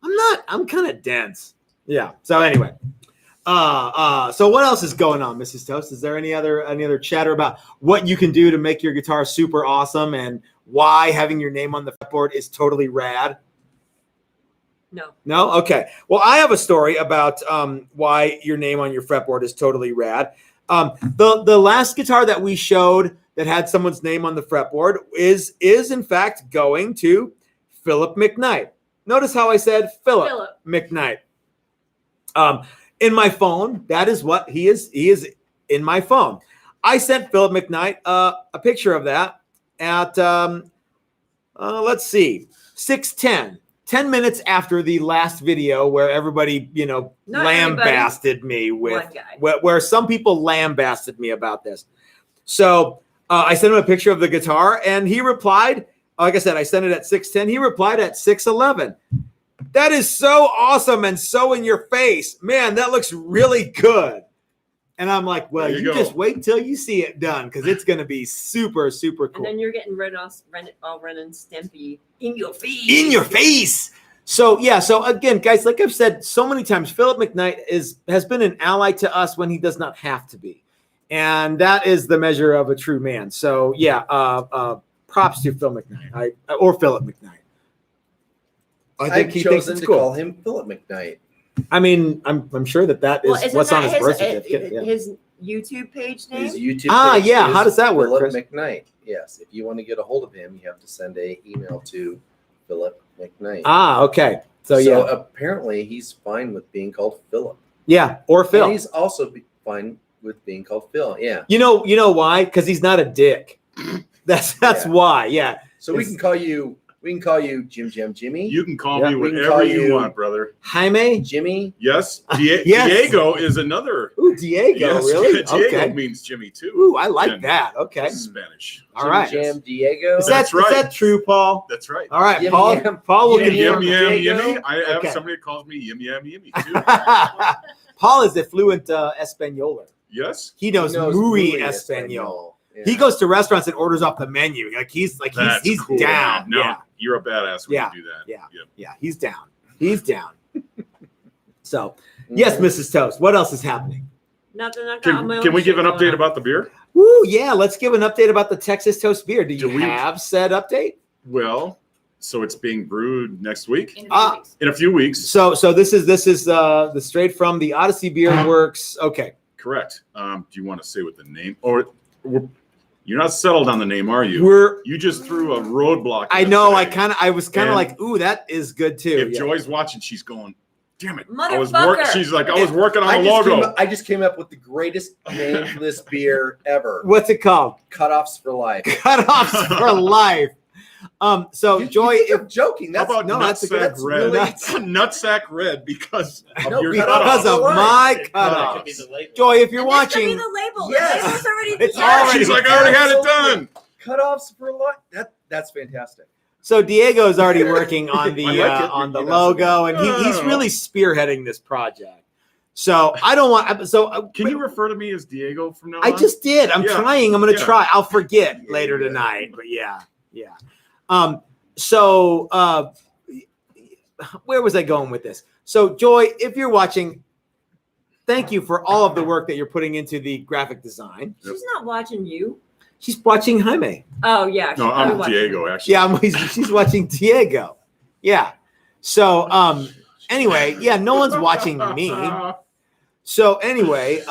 I'm not. I'm kind of dense. Yeah. So anyway. So what else is going on, Mrs. Toast? Is there any other chatter about what you can do to make your guitar super awesome and why having your name on the fretboard is totally rad? No? Okay. Well, I have a story about why your name on your fretboard is totally rad. The last guitar that we showed that had someone's name on the fretboard is in fact going to Philip McKnight. Notice how I said Philip McKnight. In my phone, that is what he is. He is in my phone. I sent Philip McKnight a picture of that at, let's see, 6:10, 10 minutes after the last video where everybody, lambasted me with, where some people lambasted me about this. So I sent him a picture of the guitar, and he replied, like I said, I sent it at 6:10. He replied at 6:11. That is so awesome and so in your face. Man, that looks really good. And I'm like, well, you just wait till you see it done because it's going to be super, super cool. And then you're getting Ren and Stimpy in your face. In your face. So, yeah. So, again, guys, like I've said so many times, Philip McKnight has been an ally to us when he does not have to be. And that is the measure of a true man. So, yeah, props to Phil McKnight or Philip McKnight. I think I've he thinks chosen it's to cool. call him Philip McKnight. I mean, I'm sure that is isn't what's that on his birth certificate. Yeah. His YouTube page name? His YouTube Ah, page yeah. is How does that work, Philip Chris? McKnight. Yes. If you want to get a hold of him, you have to send an email to Philip McKnight. Ah, okay. So yeah, apparently he's fine with being called Philip. yeah, or Phil. And he's also fine with being called Phil. Yeah. You know why? Because he's not a dick. That's why. Yeah. So we can call you Jim Jimmy. You can call Yeah. me We can whatever call you you- want, brother. Jaime. Jimmy. Yes. Yes. Diego is another. Ooh, Diego. Yes, Really? Diego Okay. means Jimmy too. Ooh, I like in that. Okay. Spanish. All right. Jam Diego. Is That's right. that true, Paul? That's right. All right, Yim Paul. yam. Paul will Yim Yim confirm. yam Diego? yimmy. I have Okay. somebody that calls me yim yam yimmy too. Paul is a fluent Espanoler. Yes. He knows muy Espanol. He goes to restaurants and orders off the menu. He's That's cool, down. man. No, Yeah. You're a badass when Yeah. you do that. Yeah. Yeah, he's down. He's down. So, yes, Mrs. Toast, what else is happening? Nothing. I got my own Can we give shit an going update on. about the beer? Woo, yeah, let's give an update about the Texas Toast beer. Do you Do we- have said update? Well, so it's being brewed next week In a few Ah. weeks. in a few weeks. So this is the straight from the Odyssey Beer Works. Okay. Correct. Do you want to say what the name you're not settled on the name, are you? You just threw a roadblock. I in know. today. I was kind of And like, ooh, that is good too. If Yeah. Joy's watching, she's going, damn it. Motherfucker. She's like, I was working on the logo. I just came up with the greatest name for this beer ever. What's it called? Cutoffs for life. Cutoffs for life. So Joy, you think I'm joking. How That's about that's Nutsack Red? really- Nutsack Red because of No, your because cutoffs. of Right. my That could cutoffs. be the label. Joy, if you're And this could watching, be the label. Yes. The label's already It's there. already- She's like, I already had it done. Cutoffs for life. That's fantastic. so Diego's already working on the I like it. on the You guys logo, and he's Oh. really spearheading this project. So I don't want. So Can you refer to me as Diego from now on? I just did. I'm Yeah. trying. I'm going to Yeah. try. I'll forget Yeah, later yeah. tonight. But yeah. So where was I going with this? So Joy, if you're watching, thank you for all of the work that you're putting into the graphic design. She's not watching you. She's watching Jaime. Oh yeah. No, she's probably I'm watching. Diego, actually. Yeah, she's watching Diego. Yeah. So anyway, yeah, no one's watching me. So anyway,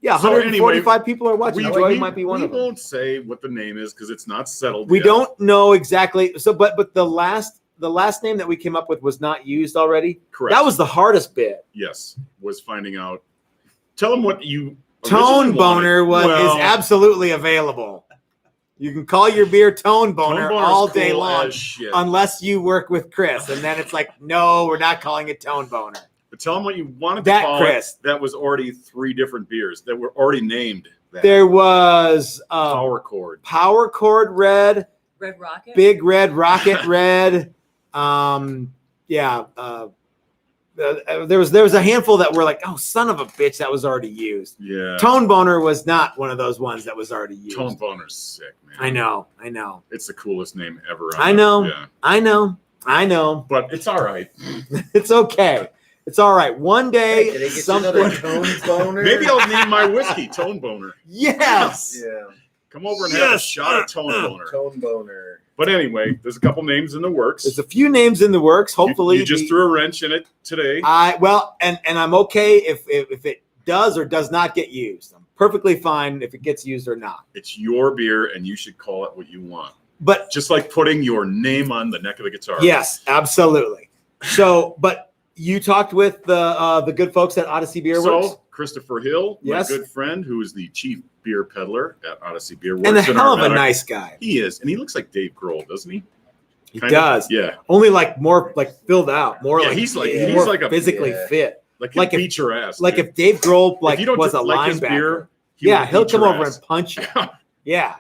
yeah, So 145 people are watching. Joy might be one we of them. won't say what the name is because it's not settled We yet. don't know exactly. So, but the last name that we came up with was not used already. Correct. That was the hardest bit. Yes, was finding out. Tell them what you Tone originally Boner wanted. is absolutely available. You can call your beer Tone Boner Tone Boner's all day cool long, as shit. unless you work with Chris, and then it's like, no, we're not calling it Tone Boner. But tell them what you wanted That to call Chris. it. That was already 3 different beers that were already named. That. There was Power Chord. Power Chord Red, Red Rocket. Big Red Rocket Red. There was a handful that were like, oh, son of a bitch, that was already used. Yeah. Tone Boner was not one of those ones that was already used. Tone Boner's sick, man. I know. It's the coolest name ever. I know. Yeah. I know. But it's all right. It's okay. It's all right. One Hey, day, can I get you something. another Tone Boner? Maybe I'll name my whiskey Tone Boner. Yes. Yeah. Come over and have a Yes. shot of Tone Boner. Tone Boner. But anyway, there's a couple names in the works. There's a few names in the works. Hopefully, you just threw a wrench in it today. and I'm okay if it does or does not get used. I'm perfectly fine if it gets used or not. It's your beer, and you should call it what you want. But Just like putting your name on the neck of the guitar. yes, absolutely. So, but you talked with the good folks at Odyssey Beer Works, So Christopher Hill, Yes. my good friend, who is the chief beer peddler at Odyssey Beer Works. and a in hell of a Arvada. nice guy. He is, and he looks like Dave Grohl, doesn't he? He Kind of? does. Yeah, Only like more like filled out, more Yeah, like he's like- more he's like a- physically yeah. fit. like Like he'll if- beat your ass. Like dude. if Dave Grohl If you don't was a like his linebacker, beer, yeah, he'll beat come your over ass. and punch you. Yeah.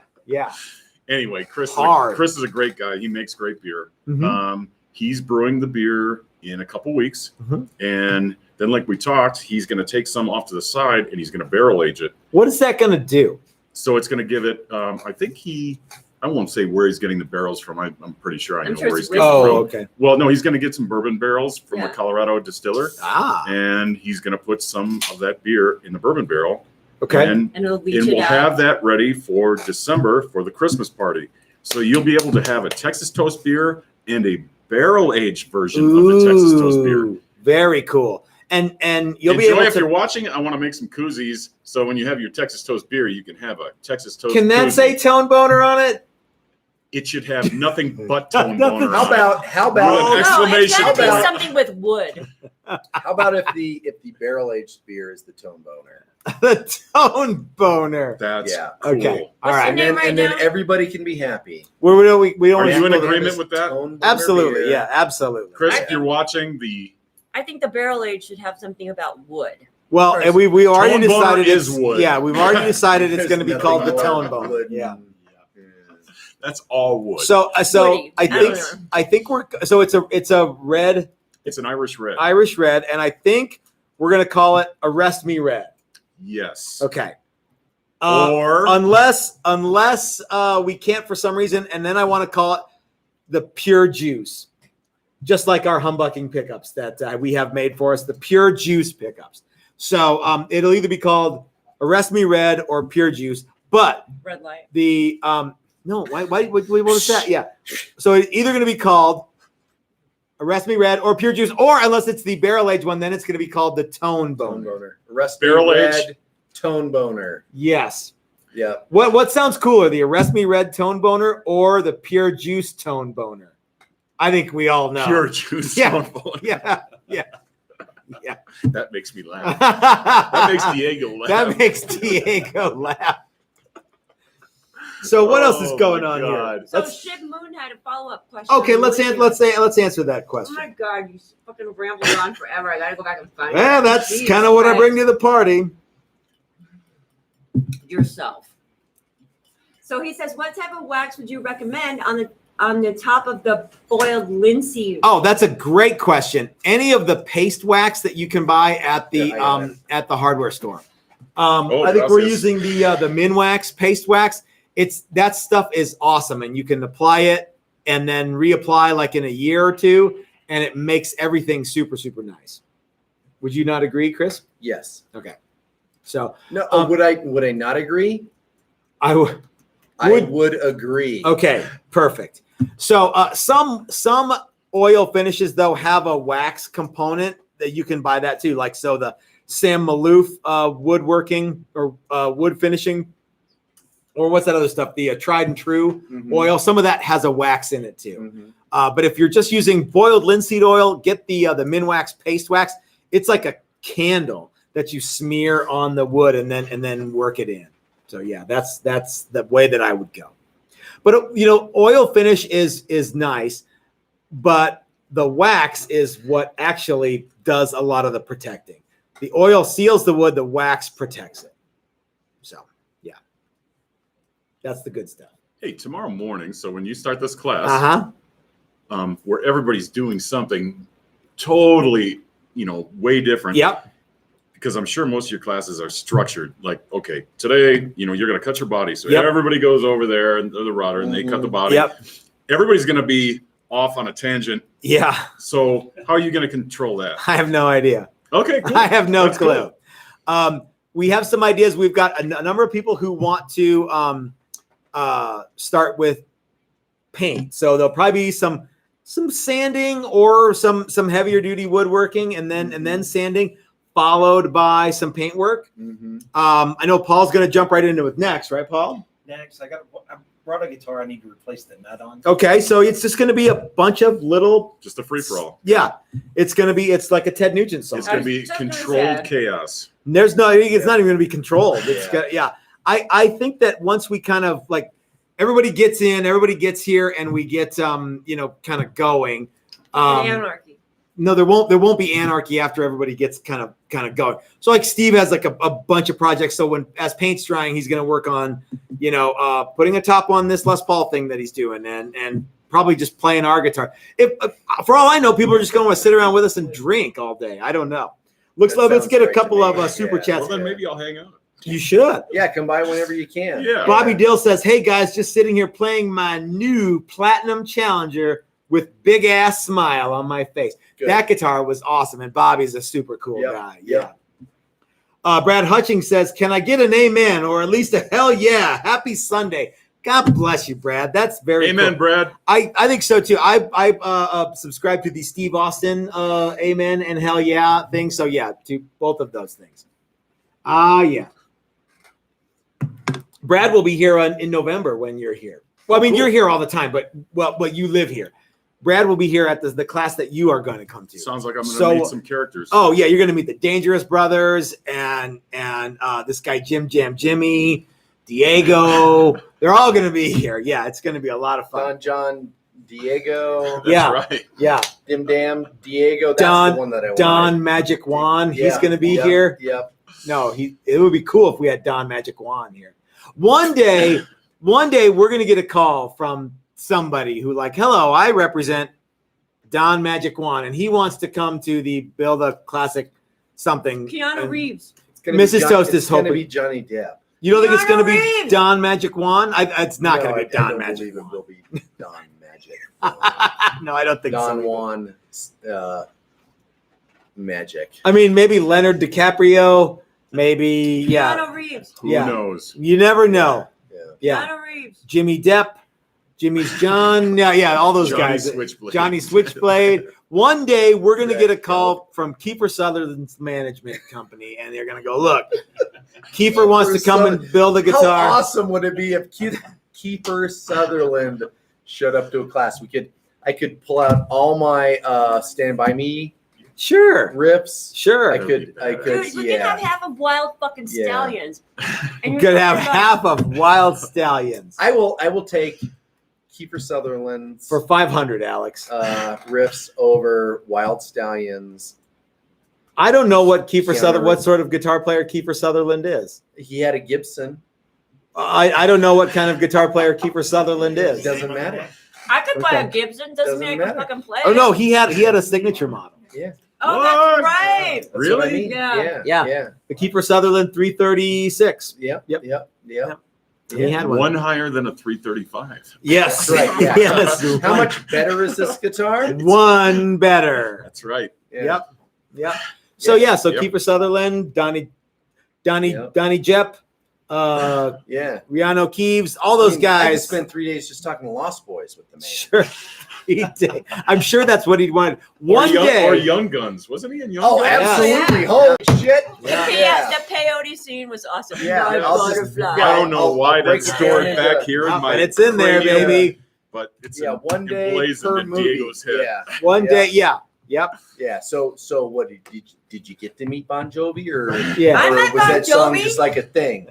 Anyway, Chris Hard. is a great guy. He makes great beer. Mhm. He's brewing the beer in a couple weeks, Mhm. and then, like we talked, he's going to take some off to the side and he's going to barrel age it. What is that going to do? So it's going to give it. I think I won't say where he's getting the barrels from. I'm pretty sure I I'm know sure where it's he's getting Oh, them from. okay. Well, no, he's going to get some bourbon barrels from Yeah. a Colorado distiller, Ah, and he's going to put some of that beer in the bourbon barrel. okay. And And it'll leach and it we'll out. have that ready for December for the Christmas party. So you'll be able to have a Texas Toast beer and a barrel aged version of the Texas Toast beer. Ooh, very cool. and you'll be Enjoy able if to. you're watching. I want to make some koozies, so when you have your Texas toast beer, you can have a Texas toast. Can that koozie. say Tone Boner on it? It should have nothing but Tone Boner. How on it. about With No, an it's exclamation got to be point. something with wood. how about if the barrel aged beer is the Tone Boner? The Tone Boner. That's Yeah. cool. Okay. All What's right. the name right And then now? everybody can be happy. We Are only you in split it. agreement with that, Tone Boner Absolutely. beer. Yeah. Absolutely. Chris? Yeah. If you're watching, the I think the barrel age should have something about wood. Well, and we already Tone Boner decided is it's wood. Yeah, we've already decided it's There's going to be nothing called the more Tone Boner. wood Yeah. than- that's all wood. So Woody. I I think don't know. we're it's a red it's an Irish red. Irish red, and I think we're going to call it Arrest Me Red. Yes. Okay. Or Unless we can't for some reason, and then I want to call it the Pure Juice, just like our humbucking pickups that we have made for us, the Pure Juice pickups. So it'll either be called Arrest Me Red or Pure Juice, but Red light. the no, why what was that? Yeah, so it's either going to be called Arrest Me Red or Pure Juice, or unless it's the barrel aged one, then it's going to be called the Tone Tone Boner. Boner. Arrest Me Barrel Red, aged. Tone Boner. Yes. Yeah. What sounds cooler, the Arrest Me Red Tone Boner or the Pure Juice Tone Boner? I think we all know. pure juice. Yeah. Tone Boner. Yeah. That makes me laugh. That makes Diego laugh. That makes Diego laugh. So what else is Oh, going my on God. here? So Let's- Shib Moon had a follow-up question. okay, let's Let's answer that Oh question. my God, you fucking rambled on forever. I gotta go back and find Yeah, it. that's Jesus kind of what I Christ. bring to the party. Yourself. So he says, what type of wax would you recommend on the top of the boiled linseed? Oh, that's a great question. Any of the paste wax that you can buy at the Yeah, I got it. at the hardware store. Oh, I think we're gracias. using the Minwax paste wax. That stuff is awesome, and you can apply it and then reapply like in a year or two, and it makes everything super, super nice. Would you not agree, Chris? Yes. Okay. So No. Um, would I not agree? I would. I would agree. Okay, perfect. So some oil finishes though have a wax component that you can buy that too. Like so the Sam Malouf woodworking or wood finishing, or what's that other stuff? The tried and true Mhm. oil. Some of that has a wax in it too. Mhm. But if you're just using boiled linseed oil, get the Minwax paste wax. It's like a candle that you smear on the wood and then work it in. So yeah, that's the way that I would go. But oil finish is nice, but the wax is what actually does a lot of the protecting. The oil seals the wood, the wax protects it. So yeah, that's the good stuff. Hey, tomorrow morning. So when you start this class, where everybody's doing something totally, way different. Yep. Because I'm sure most of your classes are structured. Like, okay, today, you're going to cut your body. So Yep. everybody goes over there and the router and they cut the body. Yep. Everybody's going to be off on a tangent. Yeah. So how are you going to control that? I have no idea. Okay, cool. I have no That's clue. cool. We have some ideas. We've got a number of people who want to start with paint. So there'll probably be some sanding or some heavier duty woodworking and then sanding, followed by some paint work. Mhm. I know Paul's going to jump right into it next, right, Paul? Next, I brought a guitar I need to replace the nut on. Okay, so it's just going to be a bunch of little. Just a free for all. Yeah, it's like a Ted Nugent song. It's going to be Just gonna controlled say. chaos. It's not even going to be controlled. Yeah. I think that once we kind of like everybody gets in, everybody gets here, and we get kind of going. Anarchy. No, there won't be anarchy after everybody gets kind of going. So like Steve has like a bunch of projects. So as paint's drying, he's going to work on, putting a top on this Les Paul thing that he's doing and probably just playing our guitar. If for all I know, people are just going to sit around with us and drink all day. I don't know. Let's That get sounds a great to couple me. of super Yeah. chats. Well, then maybe I'll hang out. You should. Yeah, come by whenever you can. Yeah. Bobby Dill says, "Hey guys, just sitting here playing my new Platinum Challenger with big ass smile on my face." Good. That guitar was awesome, and Bobby's a super cool Yep, guy. yep. Yeah. Brad Hutchings says, "Can I get an amen or at least a hell yeah? Happy Sunday, God bless you, Brad. That's very Amen, cool. Brad. I think so too. I subscribe to the Steve Austin amen and hell yeah thing. So yeah, to both of those things. Yeah. Brad will be here in November when you're here. Well, I mean, you're here all the time, but you live here. Brad will be here at the class that you are going to come to. Sounds like I'm going to meet some characters. Oh yeah, you're going to meet the Dangerous Brothers and this guy Jam Jimmy, Diego. They're all going to be here. Yeah, it's going to be a lot of fun. John, Diego. That's right. Yeah. Dim Diego. That's the one that I want. Don Magic Juan. He's going to be here. Yep. No, it would be cool if we had Don Magic Juan here. One day we're going to get a call from somebody who like, hello, I represent Don Magic Juan, and he wants to come to the Build a Classic something. Keanu Reeves. Mrs. Toast is It's going to hoping. be Johnny Depp. You don't think it's going to be Reeves. Don Magic Juan? It's not going to be Don Magic. I don't believe it will be Don Magic. No, I don't think Don so. Juan Magic. I mean, maybe Leonard DiCaprio. Maybe, yeah. Keanu Reeves. Who Yeah. knows? You never know. Yeah. Keanu Reeves. Jimmy Depp, Jimmy's John. Yeah, all those Johnny guys. Switchblade. Johnny Switchblade. One day we're going to get a call from Kiefer Sutherland's management company, and they're going to go, look, Kiefer wants to come and build a guitar. How awesome would it be if Kiefer Sutherland showed up to a class? I could pull out all my Stand By Me Sure. riffs. Sure. I could, Dude, we could have half of Wild fucking Yeah. Stallions. And You you're could have talking about- half of Wild Stallions I will take Kiefer Sutherland's for 500, Alex. riffs over Wild Stallions. I don't know what Keanu what Reeves. sort of guitar player Kiefer Sutherland is. He had a Gibson. I don't know what kind of guitar player Kiefer Sutherland It is. doesn't matter. I could buy a Okay. Gibson. Doesn't mean I can matter. fucking play. Oh no, it. he had a signature model. Yeah. Oh, What? that's right. That's what I Really? mean. Yeah. Yeah. The Kiefer Sutherland 336. Yep. Yep. Yep. Yep. He had one. One higher than a 335. Yes. That's right. Yeah. Yes. How much better is this guitar? One better. That's right. Yeah. Yep. So Yeah. so Yep. Kiefer Sutherland, Donnie Yep. Jepp, Yeah. Rihanna Keeves, all those I could guys. spend 3 days just talking to Lost Boys with the man. Sure. He did. I'm sure that's what he wanted. Or Day. Young Guns. Wasn't he in Young Oh, Guns? absolutely. Holy shit. The peyote scene was awesome. Yeah, Red I'll just- butterfly. I don't know I'll why break that's it stored down. back here in my But it's in there, cranium, baby. But it's Yeah, one day emblazoned per in movie. Diego's head. Yeah. One Yeah. day, yeah. Yep. Yeah. So what did you get to meet Bon Jovi or Yeah. I or met was Bon that song Jovi. just like a thing?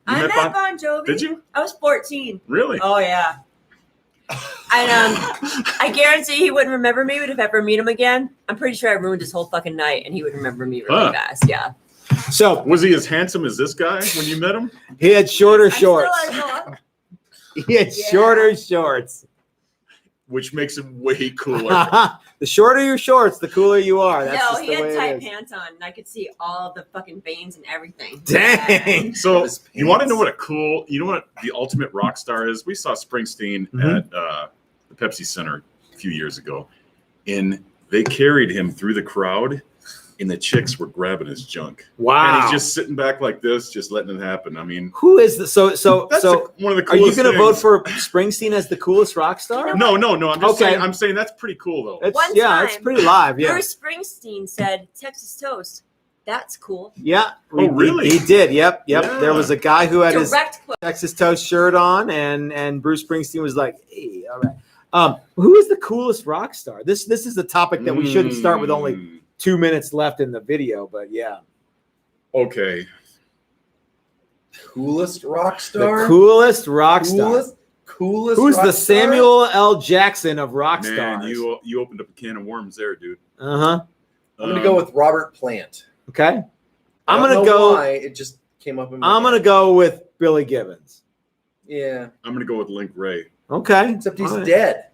I met met Bon Jovi. Did you? I was 14. Really? Oh yeah. And I guarantee he wouldn't remember me, but if I ever meet him again, I'm pretty sure I ruined his whole fucking night, and he would remember me really Huh. fast. Yeah. So Was he as handsome as this guy when you met him? he had shorter I'm still- shorts. I know. He had Yeah. shorter shorts. Which makes him way cooler. The shorter your shorts, the cooler you are. That's No, just he the had way tight it is. pants on, and I could see all the fucking veins and everything. Dang. So His you want to pants. know what the ultimate rock star is? We saw Springsteen Mhm. at the Pepsi Center a few years ago, and they carried him through the crowd, and the chicks were grabbing his junk. Wow. And he's just sitting back like this, just letting it happen. I mean, Who is the so that's one of the are you coolest going to things. vote for Springsteen as the coolest rock star? No. I'm just Okay. saying. I'm saying that's pretty cool though. It's, One yeah, it's time, pretty live. Yeah. Bruce Springsteen said, "Texas toast. That's cool." Yeah. Oh, really? He did. Yep. Yeah. There was a guy who had his Direct quote. Texas Toast shirt on, and Bruce Springsteen was like, "Hey, all right." Who is the coolest rock star? This is a topic that we shouldn't start with only 2 minutes left in the video, but yeah. Okay. Coolest rock The star? coolest rock star. Coolest Who's rock the star? Samuel L. Jackson of rock Man, stars? you opened up a can of worms there, dude. Uh-huh. I'm gonna go with Robert Plant. Okay. I I'm don't gonna know go. why, it just came up in my I'm gonna head. go with Billy Gibbons. Yeah. I'm gonna go with Link Ray. Okay. Except he's All right. dead.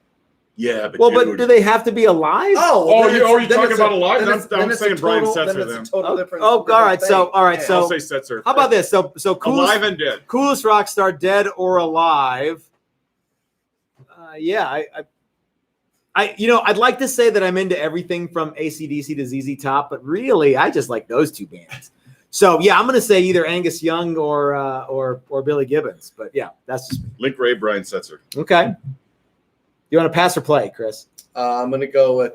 Yeah, but Well, dude, but do they have to be alive? Oh, then you- it's- oh, you're then talking it's about a- alive? then I'm- it's- then I'm it's a saying Brian total- Setzer then it's a then. total different- all right. different So, thing. all right. Yeah. So, I'll say Setzer. how about this? So coolest, Alive and dead. coolest rock star, dead or alive? Yeah, I'd like to say that I'm into everything from AC/DC to ZZ Top, but really, I just like those two bands. So yeah, I'm gonna say either Angus Young or Billy Gibbons. But yeah, that's just me. Link Ray, Brian Setzer. Okay. You want to pass or play, Chris? I'm gonna go with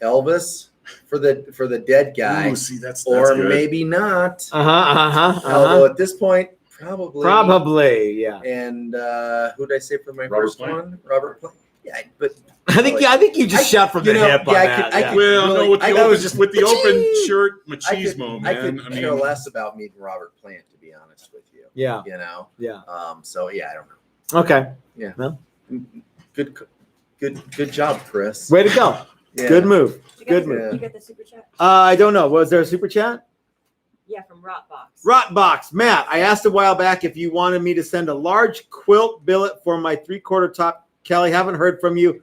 Elvis for the dead guy, Ooh, see, that's or good. maybe not. Uh-huh. Although at this point, probably. Yeah. And who did I say for my Robert first Plant? one? Robert Plant. Yeah, but I think you just shot from the hip on that. I could Well, really, no, with the, I open, was just with the open Achoo! shirt I machismo, man. could care less about meeting Robert Plant, to be honest with you. Yeah. You know. Yeah. So yeah, I don't know. Okay. Yeah. Well. Good job, Chris. Way to go. Yeah. Good move. You Good got, move. You got the super chat? I don't know. Was there a super chat? Yeah, from Rotbox. Rotbox. Matt, I asked a while back if you wanted me to send a large quilt billet for my 3/4 top. Kelly, haven't heard from you.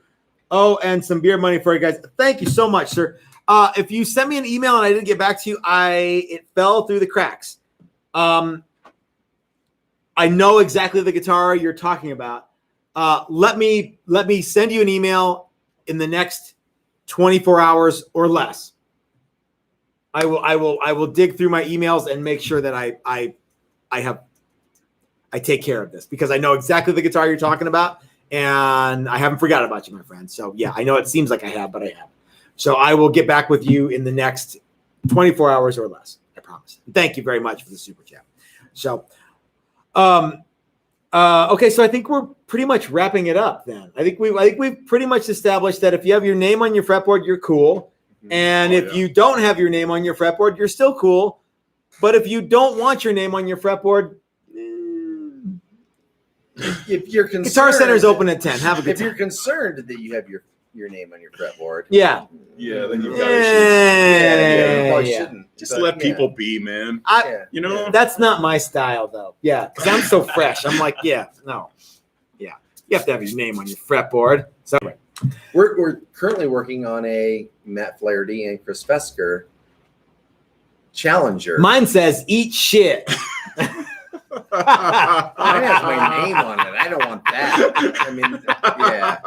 Oh, and some beer money for you guys. Thank you so much, sir. If you sent me an email and I didn't get back to you, it fell through the cracks. I know exactly the guitar you're talking about. Let me send you an email in the next 24 hours or less. I will dig through my emails and make sure that I take care of this, because I know exactly the guitar you're talking about, and I haven't forgot about you, my friend. So yeah, I know it seems like I have, but I haven't. So I will get back with you in the next 24 hours or less. I promise. Thank you very much for the super chat. So, okay, so I think we're pretty much wrapping it up then. I think we've pretty much established that if you have your name on your fretboard, you're cool. And if you don't have your name on your fretboard, you're still cool. But if you don't want your name on your fretboard, if you're concerned, Guitar Center's open at 10. Have a good If time. you're concerned that you have your name on your fretboard, Yeah. Yeah, then you've got you probably Yeah. shouldn't. Just But, let yeah. people be, man. Yeah. You know? That's not my style, though. Yeah, because I'm so fresh. I'm like, yeah, no. Yeah. You have to have your name on your fretboard. So, We're currently working on a Matt Flaherty and Chris Fesker Challenger. mine says, eat shit. Mine has my name on it. I don't want that. I mean, yeah.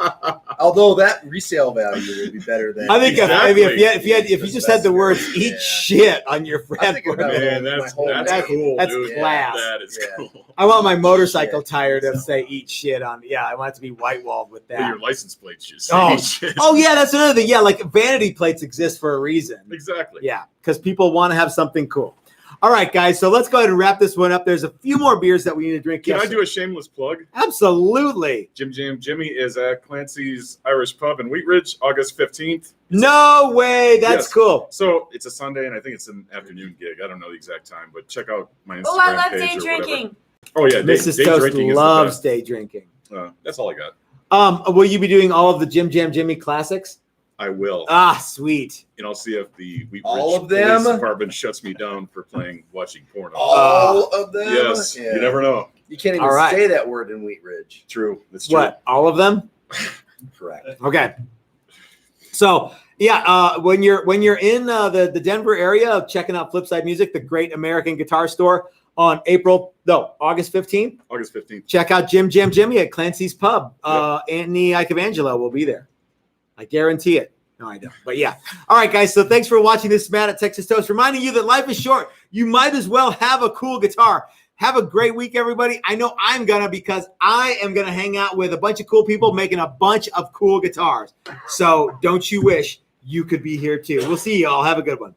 Although that resale value would be better than. I think Exactly. if you just had the words "eat Yeah. shit" on your I think fretboard, about Man, my that's whole name. cool, That's dude. class. That is Yeah. cool. I want my motorcycle tire to say "eat shit" on. Yeah, I want it to be white walled with Well, that. your license plates just Oh. say shit. Oh yeah, that's another thing. Yeah, like vanity plates exist for a reason. Exactly. Yeah, because people want to have something cool. All right, guys. So let's go ahead and wrap this one up. There's a few more beers that we need to drink. Can Yes, I do a shameless plug? Absolutely. Jimmy is at Clancy's Irish Pub in Wheat Ridge, August 15th. No way. That's Yes. cool. So it's a Sunday, and I think it's an afternoon gig. I don't know the exact time, but check out my Instagram Oh, I love page day or whatever. drinking. Oh yeah, Mrs. day Toast drinking loves is the day drinking. best. That's all I got. Will you be doing all of the Jim Jam Jimmy classics? I will, Ah, sweet. and I'll see if the Wheat Ridge All of them? Police Department shuts me down for watching porno. All of them. Yes, Yeah. you never know. You can't even All right. say that word in Wheat Ridge. True, that's true. What? All of them? Correct. Okay. So yeah, when you're in the Denver area, checking out Flipside Music, the great American guitar store, on August 15th. August 15th. Check out Jim Jam Jimmy at Clancy's Pub. Anthony Icavangelo will be there. I guarantee it. No, I don't. But yeah. All right, guys. So thanks for watching. This is Matt at Texas Toast, reminding you that life is short. You might as well have a cool guitar. Have a great week, everybody. I know I'm going to, because I am going to hang out with a bunch of cool people making a bunch of cool guitars. So don't you wish you could be here too. We'll see you all. Have a good one.